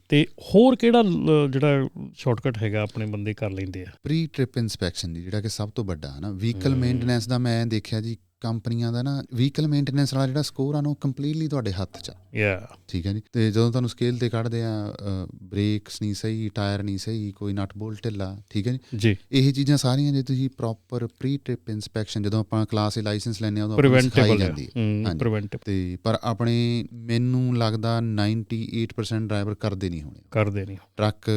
ਤੇ ਹੋਰ ਕਿਹੜਾ ਜਿਹੜਾ ਸ਼ਾਰਟਕਟ ਹੈਗਾ ਆਪਣੇ ਬੰਦੇ ਕਰ ਲੈਂਦੇ ਆ? ਪ੍ਰੀ ਟ੍ਰਿਪ ਇਨਸਪੈਕਸ਼ਨ ਦੀ, ਜਿਹੜਾ ਕਿ ਸਭ ਤੋਂ ਵੱਡਾ ਹੈ ਨਾ। ਵਹੀਕਲ ਮੇਨਟੇਨੈਂਸ ਦਾ ਮੈਂ ਦੇਖਿਆ ਜੀ, ਕੰਪਨੀਆਂ ਦਾ ਨਾ ਵਹੀਕਲ ਮੇਨਟੇਨੈਂਸ ਵਾਲਾ ਜਿਹੜਾ ਸਕੋਰ ਆ ਨਾ, ਉਹ ਕੰਪਲੀਟਲੀ ਤੁਹਾਡੇ ਹੱਥ 'ਚ ਆ, ਠੀਕ ਹੈ ਜੀ। ਤੇ ਜਦੋਂ ਤੁਹਾਨੂੰ ਸਕੇਲ ਤੇ ਕੱਢਦੇ ਆ, ਬ੍ਰੇਕਸ ਨਹੀਂ ਸਹੀ, ਟਾਇਰ ਨਹੀਂ ਸਹੀ, ਕੋਈ ਨਟ ਬੋਲਟ ਢਿੱਲਾ, ਠੀਕ ਹੈ ਜੀ। ਇਹ ਚੀਜ਼ਾਂ ਸਾਰੀਆਂ ਜੇ ਤੁਸੀਂ ਪ੍ਰੋਪਰ ਪ੍ਰੀ ਟ੍ਰਿਪ ਇਨਸਪੈਕਸ਼ਨ, ਜਦੋਂ ਆਪਾਂ ਕਲਾਸ A ਲਾਇਸੈਂਸ ਲੈਂਦੇ ਹਾਂ ਉਦੋਂ ਸਿਖਾਈ ਜਾਂਦੀ ਹੈ। ਤੇ ਪਰ ਆਪਣੇ ਮੈਨੂੰ ਲੱਗਦਾ 98% ਡਰਾਈਵਰ ਕਰਦੇ ਨਹੀਂ ਹੋਣੇ। ਟਰੱਕ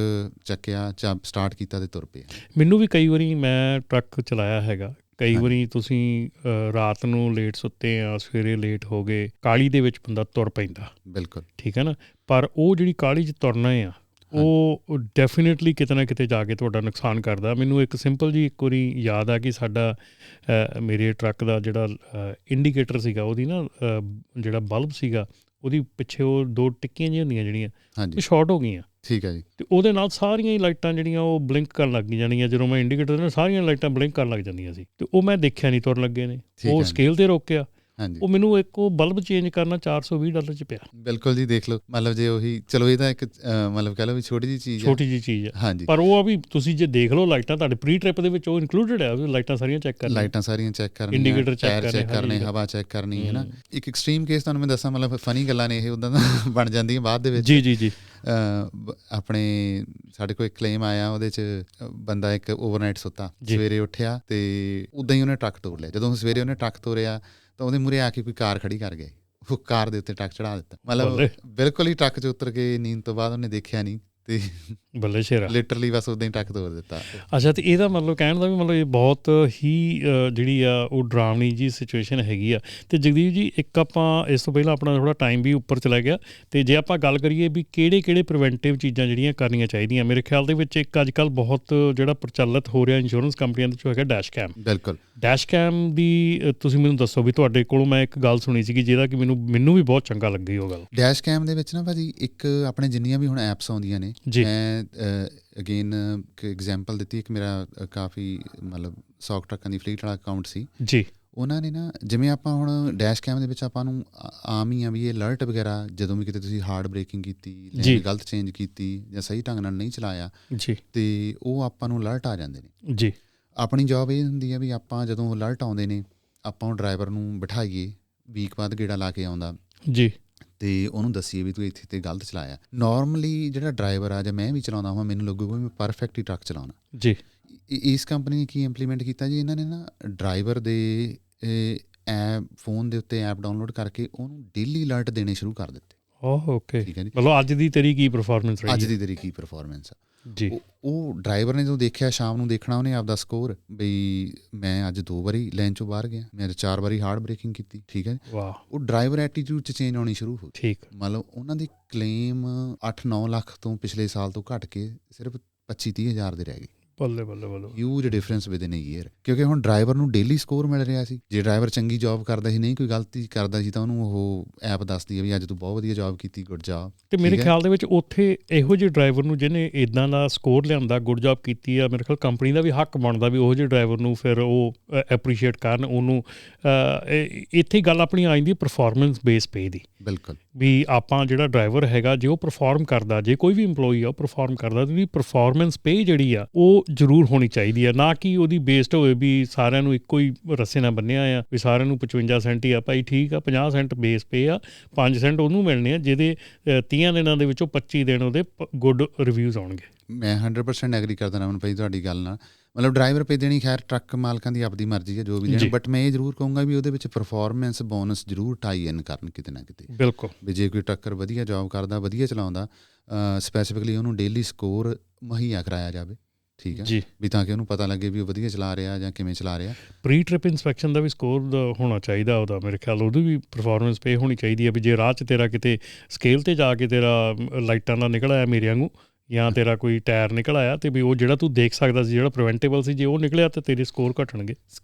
ਚੱਕਿਆ, ਸਟਾਰਟ ਕੀਤਾ ਤੇ ਤੁਰ ਪਿਆ। ਮੈਨੂੰ ਵੀ ਕਈ ਵਾਰੀ ਮੈਂ ਟਰੱਕ ਚਲਾਇਆ ਹੈਗਾ, ਕਈ ਵਾਰੀ ਤੁਸੀਂ ਰਾਤ ਨੂੰ ਲੇਟ ਸੁੱਤੇ ਆ, ਸਵੇਰੇ ਲੇਟ ਹੋ ਗਏ, ਕਾਹਲੀ ਦੇ ਵਿੱਚ ਬੰਦਾ ਤੁਰ ਪੈਂਦਾ। ਬਿਲਕੁਲ, ਠੀਕ ਹੈ ਨਾ। ਪਰ ਉਹ ਜਿਹੜੀ ਕਾਹਲੀ 'ਚ ਤੁਰਨਾ ਆ, ਉਹ ਡੈਫੀਨੇਟਲੀ ਕਿਤੇ ਨਾ ਕਿਤੇ ਜਾ ਕੇ ਤੁਹਾਡਾ ਨੁਕਸਾਨ ਕਰਦਾ। ਮੈਨੂੰ ਇੱਕ ਸਿੰਪਲ ਜੀ ਇੱਕ ਵਾਰੀ ਯਾਦ ਆ ਕਿ ਸਾਡਾ ਮੇਰੇ ਟਰੱਕ ਦਾ ਜਿਹੜਾ ਇੰਡੀਕੇਟਰ ਸੀਗਾ, ਉਹਦੀ ਨਾ ਜਿਹੜਾ ਬਲਬ ਸੀਗਾ, ਉਹਦੀ ਪਿੱਛੇ ਉਹ 2 ਟਿੱਕੀਆਂ ਜਿਹੀਆਂ ਹੁੰਦੀਆਂ ਜਿਹੜੀਆਂ, ਉਹ ਸ਼ਾਰਟ ਹੋ ਗਈਆਂ, ਠੀਕ ਹੈ ਜੀ। ਤੇ ਉਹਦੇ ਨਾਲ ਸਾਰੀਆਂ ਹੀ ਲਾਈਟਾਂ ਜਿਹੜੀਆਂ ਉਹ ਬਲਿੰਕ ਕਰਨ ਲੱਗ ਜਾਣੀਆਂ। ਜਦੋਂ ਮੈਂ ਇੰਡੀਕੇਟਰ ਨਾਲ ਸਾਰੀਆਂ ਲਾਈਟਾਂ ਬਲਿੰਕ ਕਰਨ ਲੱਗ ਜਾਂਦੀਆਂ ਸੀ, ਤੇ ਉਹ ਮੈਂ ਦੇਖਿਆ ਨਹੀਂ ਤੁਰਨ ਲੱਗੇ ਨੇ, ਉਹ ਸਕੇਲ ਤੇ ਰੋਕਿਆ, ਉਹ ਮੈਨੂੰ ਇੱਕ ਉਹ ਬਲਬ ਚੇਂਜ ਕਰਨਾ $420 'ਚ ਪਿਆ। ਬਿਲਕੁਲ ਜੀ, ਦੇਖ ਲਓ। ਮਤਲਬ ਜੇ ਉਹੀ, ਚਲੋ ਇਹ ਤਾਂ ਇੱਕ ਮਤਲਬ ਕਹਿ ਲਓ ਵੀ ਛੋਟੀ ਜਿਹੀ ਚੀਜ਼ ਹੈ, ਹਾਂਜੀ। ਪਰ ਉਹ ਆ ਵੀ ਤੁਸੀਂ ਜੇ ਦੇਖ ਲਓ, ਲਾਈਟਾਂ ਤੁਹਾਡੇ ਪ੍ਰੀ ਟ੍ਰਿਪ ਦੇ ਵਿੱਚ ਉਹ ਇਨਕਲੂਡਡ ਆ, ਲਾਈਟਾਂ ਸਾਰੀਆਂ ਚੈੱਕ ਕਰਨੀਆਂ, ਇੰਡੀਕੇਟਰ ਚੈੱਕ ਕਰਨੇ, ਹਵਾ ਚੈੱਕ ਕਰਨੀ, ਹੈ ਨਾ। ਇੱਕ ਐਕਸਟ੍ਰੀਮ ਕੇਸ ਤੁਹਾਨੂੰ ਮੈਂ ਦੱਸਾਂ, ਮਤਲਬ ਫਨੀ ਗੱਲਾਂ ਨੇ ਇਹ, ਉੱਦਾਂ ਦਾ ਬਣ ਜਾਂਦੀਆਂ ਬਾਅਦ ਦੇ ਵਿੱਚ। ਜੀ। ਆਪਣੇ ਸਾਡੇ ਕੋਲ ਇੱਕ ਕਲੇਮ ਆਇਆ, ਉਹਦੇ 'ਚ ਬੰਦਾ ਇੱਕ ਓਵਰਨਾਈਟ ਸੁੱਤਾ, ਸਵੇਰੇ ਉੱਠਿਆ ਤੇ ਉੱਦਾਂ ਹੀ ਉਹਨੇ ਟਰੱਕ ਤੋੜ ਲਿਆ। ਜਦੋਂ ਸਵੇਰੇ ਉਹਨੇ ਟਰੱਕ ਤੋਰਿਆ ਤਾਂ ਉਹਦੇ ਮੂਹਰੇ ਆ ਕੇ ਕੋਈ ਕਾਰ ਖੜੀ ਕਰ ਗਿਆ, ਉਹ ਕਾਰ ਦੇ ਉੱਤੇ ਟਰੱਕ ਚੜਾ ਦਿੱਤਾ। ਮਤਲਬ ਬਿਲਕੁਲ ਹੀ ਟਰੱਕ 'ਚ ਉਤਰ ਕੇ ਨੀਂਦ ਤੋਂ ਬਾਅਦ ਉਹਨੇ ਦੇਖਿਆ ਨਹੀਂ, ਤੇ ਬੱਲੇ ਸ਼ੇਰਾ ਲਿਟਰਲੀ ਬਸ ਉਦਾਂ ਹੀ ਟਰੱਕ ਤੋੜ ਦਿੱਤਾ। ਅੱਛਾ, ਤੇ ਇਹਦਾ ਮਤਲਬ ਕਹਿਣ ਦਾ ਵੀ ਮਤਲਬ ਇਹ ਬਹੁਤ ਹੀ ਜਿਹੜੀ ਆ ਉਹ ਡਰਾਵਣੀ ਜੀ ਸਿਚੁਏਸ਼ਨ ਹੈਗੀ ਆ। ਤੇ ਜਗਦੀਪ ਜੀ, ਇੱਕ ਆਪਾਂ ਇਸ ਤੋਂ ਪਹਿਲਾਂ ਆਪਣਾ ਥੋੜ੍ਹਾ ਟਾਈਮ ਵੀ ਉੱਪਰ ਚਲਾ ਗਿਆ, ਤੇ ਜੇ ਆਪਾਂ ਗੱਲ ਕਰੀਏ ਵੀ ਕਿਹੜੇ ਪ੍ਰੀਵੈਂਟਿਵ ਚੀਜ਼ਾਂ ਜਿਹੜੀਆਂ ਕਰਨੀਆਂ ਚਾਹੀਦੀਆਂ, ਮੇਰੇ ਖਿਆਲ ਦੇ ਵਿੱਚ ਇੱਕ ਅੱਜ ਕੱਲ੍ਹ ਬਹੁਤ ਜਿਹੜਾ ਪ੍ਰਚਲਿਤ ਹੋ ਰਿਹਾ ਇੰਸ਼ੋਰੈਂਸ ਕੰਪਨੀਆਂ ਦੇ ਵਿੱਚ ਹੈਗਾ ਡੈਸ਼ ਕੈਮ। ਬਿਲਕੁਲ, ਡੈਸ਼ ਕੈਮ ਦੀ ਤੁਸੀਂ ਮੈਨੂੰ ਦੱਸੋ ਵੀ ਤੁਹਾਡੇ ਕੋਲੋਂ ਮੈਂ ਇੱਕ ਗੱਲ ਸੁਣੀ ਸੀਗੀ, ਜਿਹਦਾ ਕਿ ਮੈਨੂੰ ਵੀ ਬਹੁਤ ਚੰਗਾ ਲੱਗੀ ਉਹ ਗੱਲ। ਡੈਸ਼ ਕੈਮ ਦੇ ਵਿੱਚ ਨਾ ਭਾਜੀ, ਇੱਕ ਆਪਣੇ ਜਿੰਨੀਆਂ ਵੀ ਹੁਣ ਐਪਸ ਆਉਂਦੀਆਂ ਨੇ, ਮੈਂ ਅਗੇਨ ਐਗਜ਼ਾਮਪਲ ਦਿੱਤੀ। ਇੱਕ ਮੇਰਾ ਕਾਫੀ ਮਤਲਬ 100 ਟਰੱਕਾਂ ਦੀ ਫਲੀਟ ਵਾਲਾ ਅਕਾਊਂਟ ਸੀ ਜੀ। ਉਹਨਾਂ ਨੇ ਨਾ, ਜਿਵੇਂ ਆਪਾਂ ਹੁਣ ਡੈਸ਼ ਕੈਮ ਦੇ ਵਿੱਚ ਆਪਾਂ ਨੂੰ ਆਮ ਹੀ ਆ ਵੀ ਇਹ ਅਲਰਟ ਵਗੈਰਾ, ਜਦੋਂ ਵੀ ਕਿਤੇ ਤੁਸੀਂ ਹਾਰਡ ਬ੍ਰੇਕਿੰਗ ਕੀਤੀ, ਲੇਨ ਗਲਤ ਚੇਂਜ ਕੀਤੀ ਜਾਂ ਸਹੀ ਢੰਗ ਨਾਲ ਨਹੀਂ ਚਲਾਇਆ ਜੀ, ਤੇ ਉਹ ਆਪਾਂ ਨੂੰ ਅਲਰਟ ਆ ਜਾਂਦੇ ਨੇ ਜੀ। ਆਪਣੀ ਜੌਬ ਇਹ ਹੁੰਦੀ ਆ ਵੀ ਆਪਾਂ ਜਦੋਂ ਅਲਰਟ ਆਉਂਦੇ ਨੇ, ਆਪਾਂ ਉਹ ਡਰਾਈਵਰ ਨੂੰ ਬਿਠਾਈਏ, ਵੀਕ ਬਾਅਦ ਗੇੜਾ ਲਾ ਕੇ ਆਉਂਦਾ ਜੀ, ਤੇ ਉਹਨੂੰ ਦੱਸੀਏ ਵੀ ਤੂੰ ਇੱਥੇ ਤੇ ਗਲਤ ਚਲਾਇਆ। ਨਾਰਮਲੀ ਜਿਹੜਾ ਡਰਾਈਵਰ ਆ ਜਾਂ ਮੈਂ ਵੀ ਚਲਾਉਂਦਾ ਹਾਂ, ਮੈਨੂੰ ਲੱਗੂਗਾ ਮੈਂ ਪਰਫੈਕਟ ਹੀ ਟਰੱਕ ਚਲਾਉਣਾ ਜੀ। ਇਸ ਕੰਪਨੀ ਨੇ ਕੀ ਇੰਪਲੀਮੈਂਟ ਕੀਤਾ ਜੀ, ਇਹਨਾਂ ਨੇ ਨਾ ਡਰਾਈਵਰ ਦੇ ਐਪ ਫੋਨ ਦੇ ਉੱਤੇ ਐਪ ਡਾਊਨਲੋਡ ਕਰਕੇ ਉਹਨੂੰ ਡੇਲੀ ਅਲਰਟ ਦੇਣੇ ਸ਼ੁਰੂ ਕਰ ਦਿੱਤੇ। ਓਕੇ, ਠੀਕ ਹੈ ਜੀ। ਮਤਲਬ ਅੱਜ ਦੀ ਤੇਰੀ ਕੀ ਪਰਫਾਰਮੈਂਸ ਰਹੀ, ਅੱਜ ਦੀ ਤੇਰੀ ਕੀ ਪਰਫਾਰਮੈਂਸ ਆ ਜੀ। ਉਹ ਡਰਾਈਵਰ ਨੇ ਜਦੋਂ ਦੇਖਿਆ ਸ਼ਾਮ ਨੂੰ ਦੇਖਣਾ ਉਹਨੇ ਆਪਦਾ ਸਕੋਰ, ਬਈ ਮੈਂ ਅੱਜ 2 ਵਾਰੀ ਲਾਈਨ ਚੋਂ ਬਾਹਰ ਗਿਆ, ਮੈਂ 4 ਵਾਰੀ ਹਾਰਡ ਬ੍ਰੇਕਿੰਗ ਕੀਤੀ। ਠੀਕ ਹੈ ਜੀ। ਵਾਹ, ਉਹ ਡਰਾਈਵਰ ਐਟੀਟਿਊਡ 'ਚ ਚੇਂਜ ਆਉਣੀ ਸ਼ੁਰੂ ਹੋ ਗਈ। ਠੀਕ। ਮਤਲਬ ਉਹਨਾਂ ਦੀ ਕਲੇਮ 8-9 ਲੱਖ ਤੋਂ ਪਿਛਲੇ ਸਾਲ ਤੋਂ ਘਟ ਕੇ ਸਿਰਫ 25-30 ਹਜ਼ਾਰ ਦੇ ਰਹਿ ਗਏ। ਬੱਲੇ ਬੱਲੇ ਬੱਲੇ, huge difference within a year, ਕਿਉਂਕਿ ਹੁਣ ਡਰਾਈਵਰ ਨੂੰ ਡੇਲੀ ਸਕੋਰ ਮਿਲ ਰਿਹਾ ਸੀ। ਜੇ ਡਰਾਈਵਰ ਚੰਗੀ ਜੌਬ ਕਰਦਾ ਸੀ, ਨਹੀਂ ਕੋਈ ਗਲਤੀ ਕਰਦਾ ਸੀ, ਤਾਂ ਉਹਨੂੰ ਉਹ ਐਪ ਦੱਸਦੀ ਹੈ ਵੀ ਅੱਜ ਤੂੰ ਬਹੁਤ ਵਧੀਆ ਜੌਬ ਕੀਤੀ, ਗੁੱਡ ਜੌਬ। ਤੇ ਮੇਰੇ ਖਿਆਲ ਦੇ ਵਿੱਚ ਉੱਥੇ ਇਹੋ ਜਿਹੇ ਡਰਾਈਵਰ ਨੂੰ ਜਿਹਨੇ ਇਦਾਂ ਦਾ ਸਕੋਰ ਲਿਆਂਦਾ, ਗੁੱਡ ਜੌਬ ਕੀਤੀ ਆ, ਮੇਰੇ ਖਿਆਲ ਕੰਪਨੀ ਦਾ ਵੀ ਹੱਕ ਬਣਦਾ ਵੀ ਉਹੋ ਜਿਹੇ ਡਰਾਈਵਰ ਨੂੰ ਫਿਰ ਉਹ ਐਪਰੀਸ਼ੀਏਟ ਕਰਨ ਉਹਨੂੰ। ਇੱਥੇ ਗੱਲ ਆਪਣੀ ਆ ਜਾਂਦੀ ਪਰਫਾਰਮੈਂਸ ਬੇਸ ਪੇ ਦੀ। ਬਿਲਕੁਲ, ਵੀ ਆਪਾਂ ਜਿਹੜਾ ਡਰਾਈਵਰ ਹੈਗਾ ਜੇ ਉਹ ਪਰਫਾਰਮ ਕਰਦਾ, ਜੇ ਕੋਈ ਵੀ ਇੰਪਲੋਈ ਆ ਉਹ ਪਰਫਾਰਮ ਕਰਦਾ, ਤਾਂ ਉਹਦੀ ਪਰਫਾਰਮੈਂਸ ਪੇ ਜਿਹੜੀ ਆ ਉਹ ਜ਼ਰੂਰ ਹੋਣੀ ਚਾਹੀਦੀ ਆ, ਨਾ ਕਿ ਉਹਦੀ ਬੇਸਡ ਹੋਵੇ ਵੀ ਸਾਰਿਆਂ ਨੂੰ ਇੱਕੋ ਹੀ ਰੱਸੇ ਨਾਲ ਬੰਨਿਆ ਆ ਵੀ ਸਾਰਿਆਂ ਨੂੰ 55 ਸੈਂਟ ਹੀ ਆ। ਭਾਈ ਠੀਕ ਆ, 50 ਸੈਂਟ ਬੇਸ ਪੇ ਆ, 5 ਸੈਂਟ ਉਹਨੂੰ ਮਿਲਣੇ ਆ ਜਿਹਦੇ 30 ਦਿਨਾਂ ਦੇ ਵਿੱਚੋਂ 25 ਦਿਨ ਉਹਦੇ ਗੁੱਡ ਰਿਵਿਊਜ਼ ਆਉਣਗੇ। ਮੈਂ 100% ਐਗਰੀ ਕਰਦਾ ਰਮਨ ਭਾਈ ਤੁਹਾਡੀ ਗੱਲ ਨਾਲ। ਮਤਲਬ ਡਰਾਈਵਰ ਪੇ ਦੇਣੀ ਖੈਰ ਟਰੱਕ ਮਾਲਕਾਂ ਦੀ ਆਪਦੀ ਮਰਜ਼ੀ ਹੈ ਜੋ ਵੀ ਦੇਣ, ਬਟ ਮੈਂ ਇਹ ਜ਼ਰੂਰ ਕਹੂੰਗਾ ਵੀ ਉਹਦੇ ਵਿੱਚ ਪਰਫਾਰਮੈਂਸ ਬੋਨਸ ਜ਼ਰੂਰ ਟਾਈ ਇਨ ਕਰਨ ਕਿਤੇ ਨਾ ਕਿਤੇ। ਬਿਲਕੁਲ, ਵੀ ਜੇ ਕੋਈ ਟਰੱਕਰ ਵਧੀਆ ਜੌਬ ਕਰਦਾ, ਵਧੀਆ ਚਲਾਉਂਦਾ, ਸਪੈਸੀਫਿਕਲੀ ਉਹਨੂੰ ਡੇਲੀ ਸਕੋਰ ਮੁਹੱਈਆ ਕਰਾਇਆ ਜਾਵੇ। ਠੀਕ ਹੈ ਜੀ, ਵੀ ਤਾਂ ਕਿ ਉਹਨੂੰ ਪਤਾ ਲੱਗੇ ਵੀ ਉਹ ਵਧੀਆ ਚਲਾ ਰਿਹਾ ਜਾਂ ਕਿਵੇਂ ਚਲਾ ਰਿਹਾ। ਪ੍ਰੀ ਟ੍ਰਿਪ ਇੰਸਪੈਕਸ਼ਨ ਦਾ ਵੀ ਸਕੋਰ ਹੋਣਾ ਚਾਹੀਦਾ ਉਹਦਾ, ਮੇਰੇ ਖਿਆਲ ਉਹਦੀ ਵੀ ਪਰਫਾਰਮੈਂਸ ਪੇ ਹੋਣੀ ਚਾਹੀਦੀ ਹੈ। ਵੀ ਜੇ ਰਾਹ 'ਚ ਤੇਰਾ ਕਿਤੇ ਸਕੇਲ 'ਤੇ ਜਾ ਕੇ ਤੇਰਾ ਲਾਈਟਾਂ ਦਾ ਨਿਕਲ ਆਇਆ ਮੇਰੇ ਵਾਂਗੂ, ਜਾਂ ਤੇਰਾ ਕੋਈ ਟਾਇਰ ਨਿਕਲ ਆਇਆ, ਤੇ ਵੀ ਉਹ ਜਿਹੜਾ ਤੂੰ ਦੇਖ ਸਕਦਾ ਸੀ, ਜਿਹੜਾ ਪ੍ਰੀਵੈਂਟੇਬਲ ਸੀ, ਜੇ ਉਹ ਨਿਕਲਿਆ ਤਾਂ ਤੇਰੇ ਸਕੋਰ ਘਟਣਗੇ।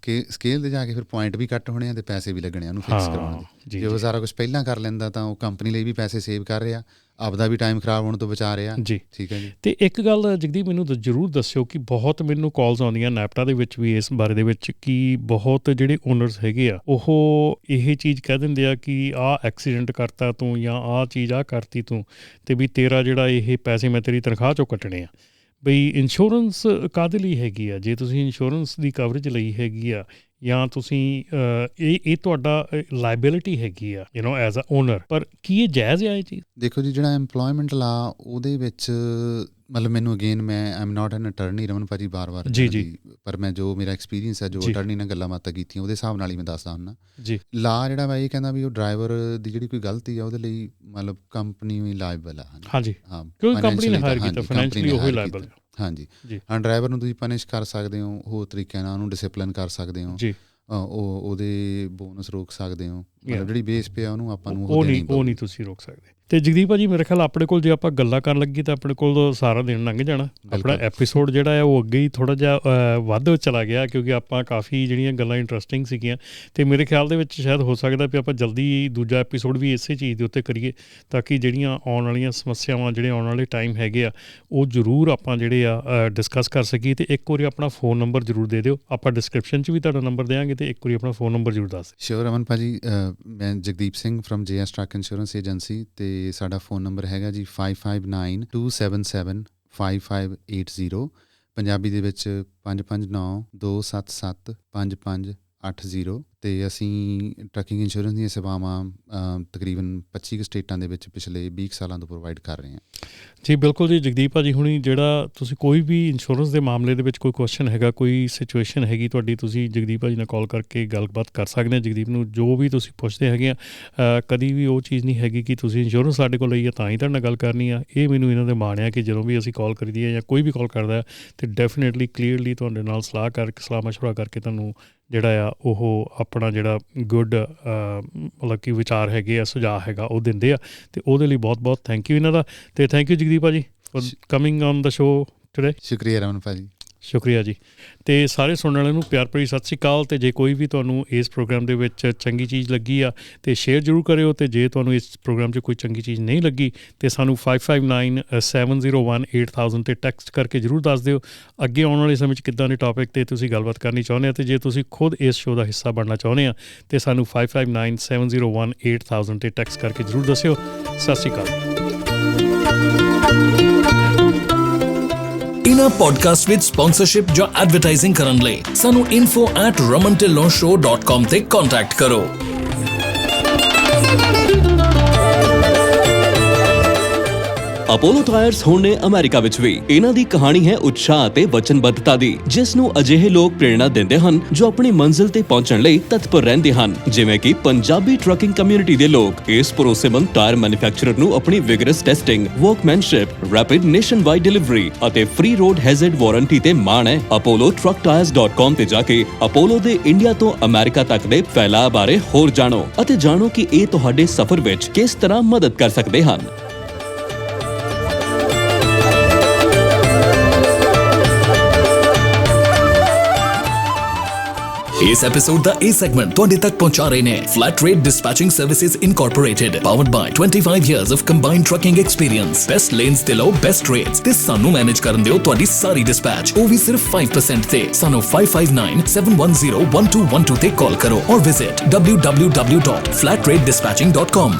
ਸਕੇਲ 'ਤੇ ਜਾ ਕੇ ਫਿਰ ਪੁਆਇੰਟ ਵੀ ਕੱਟ ਹੋਣੇ ਆ ਤੇ ਪੈਸੇ ਵੀ ਲੱਗਣੇ ਉਹਨੂੰ ਫਿਕਸ ਕਰਾਉਣ ਦੇ। ਜੇ ਉਹ ਸਾਰਾ ਕੁਝ ਪਹਿਲਾਂ ਕਰ ਲੈਂਦਾ ਤਾਂ ਉਹ ਕੰਪਨੀ ਲਈ ਵੀ ਪੈਸੇ ਸੇਵ ਕਰ ਰਿਹਾ, ਆਪਦਾ ਵੀ ਟਾਈਮ ਖਰਾਬ ਹੋਣ ਤੋਂ ਬਚਾ ਰਿਹਾ ਜੀ। ਠੀਕ ਹੈ ਜੀ। ਤੇ ਇੱਕ ਗੱਲ ਜਗਦੀਪ ਮੈਨੂੰ ਜ਼ਰੂਰ ਦੱਸਿਓ ਕਿ ਬਹੁਤ ਮੈਨੂੰ ਕਾਲਸ ਆਉਂਦੀਆਂ ਨੈਪਟਾ ਦੇ ਵਿੱਚ ਵੀ ਇਸ ਬਾਰੇ ਦੇ ਵਿੱਚ ਕਿ ਬਹੁਤ ਜਿਹੜੇ ਓਨਰਸ ਹੈਗੇ ਆ ਉਹ ਇਹ ਚੀਜ਼ ਕਹਿ ਦਿੰਦੇ ਆ ਕਿ ਆਹ ਐਕਸੀਡੈਂਟ ਕਰਤਾ ਤੂੰ ਜਾਂ ਆਹ ਚੀਜ਼ ਆਹ ਕਰਤੀ ਤੂੰ, ਤੇ ਵੀ ਤੇਰਾ ਜਿਹੜਾ ਇਹ ਪੈਸੇ ਮੈਂ ਤੇਰੀ ਤਨਖਾਹ ਚੋਂ ਕੱਟਣੇ ਆ। ਬਈ ਇੰਸ਼ੋਰੈਂਸ ਕਾਹਦੇ ਲਈ ਹੈਗੀ ਆ? ਜੇ ਤੁਸੀਂ ਇੰਸ਼ੋਰੈਂਸ ਦੀ ਕਵਰੇਜ ਲਈ ਹੈਗੀ ਆ ਜਾਂ ਤੁਸੀਂ ਇਹ ਤੁਹਾਡਾ ਲਾਇਬਿਲਿਟੀ ਹੈਗੀ ਆ ਐਜ਼ ਅ ਓਨਰ, ਪਰ ਕੀ ਇਹ ਜਾਇਜ਼ ਆ ਇਹ ਚੀਜ਼? ਦੇਖੋ ਜੀ, ਜਿਹੜਾ ਐਮਪਲੋਇਮੈਂਟ ਲਾ ਉਹਦੇ ਵਿੱਚ ਮਤਲਬ ਮੈਨੂੰ ਅਗੇਨ ਮੈਂ ਆਮ ਨਾਟ ਐਨ ਅਟਰਨੀ ਰਮਨ ਭਾਜੀ ਬਾਰ-ਬਾਰ ਜੀ, ਪਰ ਮੈਂ ਜੋ ਮੇਰਾ ਐਕਸਪੀਰੀਅੰਸ ਹੈ, ਜੋ ਅਟਰਨੀ ਨਾਲ ਗੱਲਾਂ ਬਾਤਾਂ ਕੀਤੀਆਂ ਉਹਦੇ ਹਿਸਾਬ ਨਾਲ ਹੀ ਮੈਂ ਦੱਸਦਾ ਹੁੰਦਾ ਜੀ। ਲਾ ਜਿਹੜਾ ਵਾ ਇਹ ਕਹਿੰਦਾ ਵੀ ਉਹ ਡਰਾਈਵਰ ਦੀ ਜਿਹੜੀ ਕੋਈ ਗਲਤੀ ਆ ਉਹਦੇ ਲਈ ਮਤਲਬ ਕੰਪਨੀ ਵੀ ਲਾਇਬਲ ਆ। ਹਾਂਜੀ, ਹਾਂ, ਕਿਉਂਕਿ ਕੰਪਨੀ ਨੇ ਹਾਇਰ ਕੀਤਾ, ਫਾਈਨੈਂਸ਼ੀਅਲੀ ਉਹ ਹੀ ਲਾਇਬਲ। ਹਾਂਜੀ, ਹਾਂ, ਡਰਾਈਵਰ ਨੂੰ ਤੁਸੀਂ ਪਨਿਸ਼ ਕਰ ਸਕਦੇ ਹੋ ਹੋਰ ਤਰੀਕਿਆਂ ਨਾਲ, ਉਹਨੂੰ ਡਿਸਿਪਲਿਨ ਕਰ ਸਕਦੇ ਹੋ ਜੀ, ਉਹਦੇ ਬੋਨਸ ਰੋਕ ਸਕਦੇ ਹੋ, ਮਤਲਬ ਜਿਹੜੀ ਬੇਸ ਪੇ ਆ ਉਹਨੂੰ ਆਪਾਂ ਨੂੰ ਉਹ ਨਹੀਂ ਤੁਸੀਂ ਰੋਕ ਸਕਦੇ। ਤੇ ਜਗਦੀਪ ਭਾਜੀ ਮੇਰੇ ਖਿਆਲ ਆਪਣੇ ਕੋਲ ਜੇ ਆਪਾਂ ਗੱਲਾਂ ਕਰਨ ਲੱਗੀ ਤਾਂ ਆਪਣੇ ਕੋਲ ਸਾਰਾ ਦਿਨ ਲੰਘ ਜਾਣਾ। ਆਪਣਾ ਐਪੀਸੋਡ ਜਿਹੜਾ ਹੈ ਉਹ ਅੱਗੇ ਹੀ ਥੋੜ੍ਹਾ ਜਿਹਾ ਵੱਧ ਚਲਾ ਗਿਆ ਕਿਉਂਕਿ ਆਪਾਂ ਕਾਫੀ ਜਿਹੜੀਆਂ ਗੱਲਾਂ ਇੰਟਰਸਟਿੰਗ ਸੀਗੀਆਂ, ਤੇ ਮੇਰੇ ਖਿਆਲ ਦੇ ਵਿੱਚ ਸ਼ਾਇਦ ਹੋ ਸਕਦਾ ਵੀ ਆਪਾਂ ਜਲਦੀ ਦੂਜਾ ਐਪੀਸੋਡ ਵੀ ਇਸੇ ਚੀਜ਼ ਦੇ ਉੱਤੇ ਕਰੀਏ ਤਾਂ ਕਿ ਜਿਹੜੀਆਂ ਆਉਣ ਵਾਲੀਆਂ ਸਮੱਸਿਆਵਾਂ, ਜਿਹੜੇ ਆਉਣ ਵਾਲੇ ਟਾਈਮ ਹੈਗੇ ਆ, ਉਹ ਜ਼ਰੂਰ ਆਪਾਂ ਜਿਹੜੇ ਆ ਡਿਸਕਸ ਕਰ ਸਕੀਏ। ਤੇ ਇੱਕ ਵਾਰੀ ਆਪਣਾ ਫੋਨ ਨੰਬਰ ਜ਼ਰੂਰ ਦੇ ਦਿਓ, ਆਪਾਂ ਡਿਸਕ੍ਰਿਪਸ਼ਨ 'ਚ ਵੀ ਤੁਹਾਡਾ ਨੰਬਰ ਦੇਵਾਂਗੇ, ਤੇ ਇੱਕ ਵਾਰੀ ਆਪਣਾ ਫੋਨ ਨੰਬਰ ਜ਼ਰੂਰ ਦੱਸ ਦਿਓ। ਸ਼ੋਰ ਅਮਨ ਭਾਜੀ, ਮੈਂ Jagdeep Singh firm JS truck insurance agency, ਤੇ ਸਾਡਾ ਫੋਨ ਨੰਬਰ ਹੈਗਾ ਜੀ 5592775580, ਪੰਜਾਬੀ ਦੇ ਵਿੱਚ 5592775580। ਤੇ ਅਸੀਂ ਟਰੱਕਿੰਗ ਇੰਸ਼ੋਰੈਂਸ ਦੀਆਂ ਸੇਵਾਵਾਂ ਤਕਰੀਬਨ 25 ਸਟੇਟਾਂ ਦੇ ਵਿੱਚ ਪਿਛਲੇ 20 ਸਾਲਾਂ ਤੋਂ ਪ੍ਰੋਵਾਈਡ ਕਰ ਰਹੇ ਹਾਂ ਜੀ। ਬਿਲਕੁਲ ਜੀ, ਜਗਦੀਪ ਭਾਜੀ ਹੁਣੀ ਜਿਹੜਾ ਤੁਸੀਂ ਕੋਈ ਵੀ ਇੰਸ਼ੋਰੈਂਸ ਦੇ ਮਾਮਲੇ ਦੇ ਵਿੱਚ ਕੋਈ ਕੁਐਸਚਨ ਹੈਗਾ, ਕੋਈ ਸਿਚੁਏਸ਼ਨ ਹੈਗੀ ਤੁਹਾਡੀ, ਤੁਸੀਂ ਜਗਦੀਪ ਭਾਜੀ ਨਾਲ ਕਾਲ ਕਰਕੇ ਗੱਲਬਾਤ ਕਰ ਸਕਦੇ ਹੋ। ਜਗਦੀਪ ਨੂੰ ਜੋ ਵੀ ਤੁਸੀਂ ਪੁੱਛਦੇ ਹੈਗੇ ਆ, ਕਦੀ ਵੀ ਉਹ ਚੀਜ਼ ਨਹੀਂ ਹੈਗੀ ਕਿ ਤੁਸੀਂ ਇੰਸ਼ੋਰੈਂਸ ਸਾਡੇ ਕੋਲ ਲਈ ਆ ਤਾਂ ਹੀ ਤੁਹਾਡੇ ਨਾਲ ਗੱਲ ਕਰਨੀ ਆ। ਇਹ ਮੈਨੂੰ ਇਹਨਾਂ ਦੇ ਮਾਣ ਆ ਕਿ ਜਦੋਂ ਵੀ ਅਸੀਂ ਕਾਲ ਕਰੀਦੀ ਹੈ ਜਾਂ ਕੋਈ ਵੀ ਕਾਲ ਕਰਦਾ ਤੇ ਡੈਫੀਨੇਟਲੀ ਕਲੀਅਰਲੀ ਤੁਹਾਡੇ ਨਾਲ ਸਲਾਹ ਮਸ਼ਵਰਾ ਕਰਕੇ ਤੁਹਾਨੂੰ ਜਿਹੜਾ ਆ ਉਹ ਆਪਣਾ ਜਿਹੜਾ ਗੁੱਡ ਮਤਲਬ ਕਿ ਵਿਚਾਰ ਹੈਗੇ ਆ, ਸੁਝਾਅ ਹੈਗਾ ਉਹ ਦਿੰਦੇ ਆ, ਤੇ ਉਹਦੇ ਲਈ ਬਹੁਤ ਬਹੁਤ ਥੈਂਕ ਯੂ ਇਹਨਾਂ ਦਾ। ਤੇ ਥੈਂਕ ਯੂ ਜਗਦੀਪ ਭਾਜੀ for coming on the show today. ਸ਼ੁਕਰੀਆ ਰਮਨ ਭਾਜੀ, ਸ਼ੁਕਰੀਆ ਜੀ। ਤੇ ਸਾਰੇ ਸੁਣਨ ਵਾਲਿਆਂ ਨੂੰ ਪਿਆਰ ਭਰੀ ਸਤਿ ਸ਼੍ਰੀ ਅਕਾਲ। ਤੇ ਜੇ ਕੋਈ ਵੀ ਤੁਹਾਨੂੰ ਇਸ ਪ੍ਰੋਗਰਾਮ ਦੇ ਵਿੱਚ ਚੰਗੀ ਚੀਜ਼ ਲੱਗੀ ਆ ਤੇ ਸ਼ੇਅਰ ਜ਼ਰੂਰ ਕਰਿਓ, ਤੇ ਜੇ ਤੁਹਾਨੂੰ ਇਸ ਪ੍ਰੋਗਰਾਮ 'ਚ ਕੋਈ ਚੰਗੀ ਚੀਜ਼ ਨਹੀਂ ਲੱਗੀ ਤੇ ਸਾਨੂੰ 5597018000 ਤੇ ਟੈਕਸਟ ਕਰਕੇ ਜ਼ਰੂਰ ਦੱਸ ਦਿਓ। ਅੱਗੇ ਆਉਣ ਵਾਲੇ ਸਮੇਂ 'ਚ ਕਿੱਦਾਂ ਦੇ ਟੌਪਿਕ 'ਤੇ ਤੁਸੀਂ ਗੱਲਬਾਤ ਕਰਨੀ ਚਾਹੁੰਦੇ ਆ, ਤੇ ਜੇ ਤੁਸੀਂ ਖੁਦ ਇਸ ਸ਼ੋਅ ਦਾ ਹਿੱਸਾ ਬਣਨਾ ਚਾਹੁੰਦੇ ਆ ਤੇ ਸਾਨੂੰ 5597018000 ਤੇ ਟੈਕਸਟ ਕਰਕੇ ਜ਼ਰੂਰ ਦੱਸਿਓ। ਸਤਿ ਸ਼੍ਰੀ ਅਕਾਲ। ਇਨ੍ਹਾਂ ਪੋਡਕਾਸਟ ਵਿੱਚ ਸਪਾਂਸਰਸ਼ਿਪ ਜਾਂ ਐਡਵਰਟਾਈਜ਼ਿੰਗ ਕਰਨ ਲਈ ਸਾਨੂੰ info@ramantillonshow.com ਤੇ ਕੰਟੈਕਟ ਕਰੋ। ਅਪੋਲੋ ਟਾਇਰਸ ਹੁਣ ਨੇ ਅਮਰੀਕਾ ਵਿੱਚ ਵੀ। ਇਹਨਾਂ ਦੀ ਕਹਾਣੀ ਹੈ ਉਤਸ਼ਾਹ ਅਤੇ ਵਚਨਬੱਧਤਾ ਦੀ, ਜਿਸ ਨੂੰ ਅਜਿਹੇ ਲੋਕ ਪ੍ਰੇਰਣਾ ਦਿੰਦੇ ਹਨ ਜੋ ਆਪਣੀ ਮੰਜ਼ਿਲ ਤੇ ਪਹੁੰਚਣ ਲਈ ਤਤਪਰ ਰਹਿੰਦੇ ਹਨ, ਜਿਵੇਂ ਕਿ ਪੰਜਾਬੀ ਟਰੱਕਿੰਗ ਕਮਿਊਨਿਟੀ ਦੇ ਲੋਕ। ਇਸ ਭਰੋਸੇਮੰਦ ਟਾਇਰ ਮੈਨੂਫੈਕਚਰਰ ਨੂੰ ਆਪਣੀ vigorous testing, workmanship, rapid nationwide delivery ਅਤੇ ਫ੍ਰੀ ਰੋਡ ਹੈਜ਼ਰਡ ਵਾਰੰਟੀ ਤੇ ਮਾਣ ਹੈ। apollo-trucktires.com ਤੇ ਜਾ ਕੇ ਅਪੋਲੋ ਦੇ ਇੰਡੀਆ ਤੋਂ ਅਮਰੀਕਾ ਤੱਕ ਦੇ ਫੈਲਾਅ ਬਾਰੇ ਹੋਰ ਜਾਣੋ ਅਤੇ ਜਾਣੋ ਕਿ ਇਹ ਤੁਹਾਡੇ ਸਫ਼ਰ ਵਿੱਚ ਕਿਸ ਤਰ੍ਹਾਂ ਮਦਦ ਕਰ ਸਕਦੇ ਹਨ। ਇਸ ਐਪੀਸੋਡ ਦਾ ਇਹ ਸੈਗਮੈਂਟ ਤੁਹਾਡੇ ਤੱਕ ਪਹੁੰਚਾ ਰਹੇ ਨੇ flat rate dispatching services incorporated, powered by 25 years of combined trucking experience। Best lanes ਤੇ ਲਓ ਬੈਸਟ ਰੇਟਸ ਤੇ ਸਾਨੂੰ ਮੈਨੇਜ ਕਰਨ ਦਿਓ ਤੁਹਾਡੀ ਸਾਰੀ ਡਿਸਪੈਚ, ਉਹ ਵੀ ਸਿਰਫ 5% ਤੇ। ਸਾਨੂੰ 5597101212 ਤੇ ਕਾਲ ਕਰੋ ਔਰ ਵਿਜ਼ਿਟ www.flatrateDispatching.com।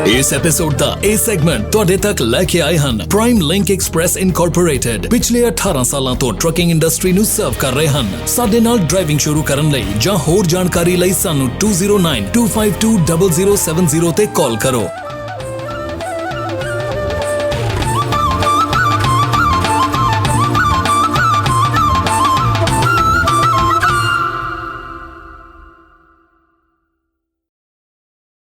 ਇਸ ਐਪੀਸੋਡ ਦਾ ਇਹ ਸੈਗਮੈਂਟ ਤੁਹਾਡੇ ਤੱਕ ਲੈ ਕੇ ਆਏ ਹਨ ਪ੍ਰਾਈਮ ਲਿੰਕ ਐਕਸਪ੍ਰੈਸ ਇਨਕੋਰਪੋਰੇਟਡ। ਪਿਛਲੇ 18 ਸਾਲਾਂ ਤੋਂ ਟਰੱਕਿੰਗ ਇੰਡਸਟਰੀ ਨੂੰ ਸਰਵ ਕਰ ਰਹੇ ਹਨ। ਸਾਡੇ ਨਾਲ ਡਰਾਈਵਿੰਗ ਸ਼ੁਰੂ ਕਰਨ ਲਈ ਜਾਂ ਹੋਰ ਜਾਣਕਾਰੀ ਲਈ ਸਾਨੂੰ 2092520070 ਤੇ ਕਾਲ ਕਰੋ।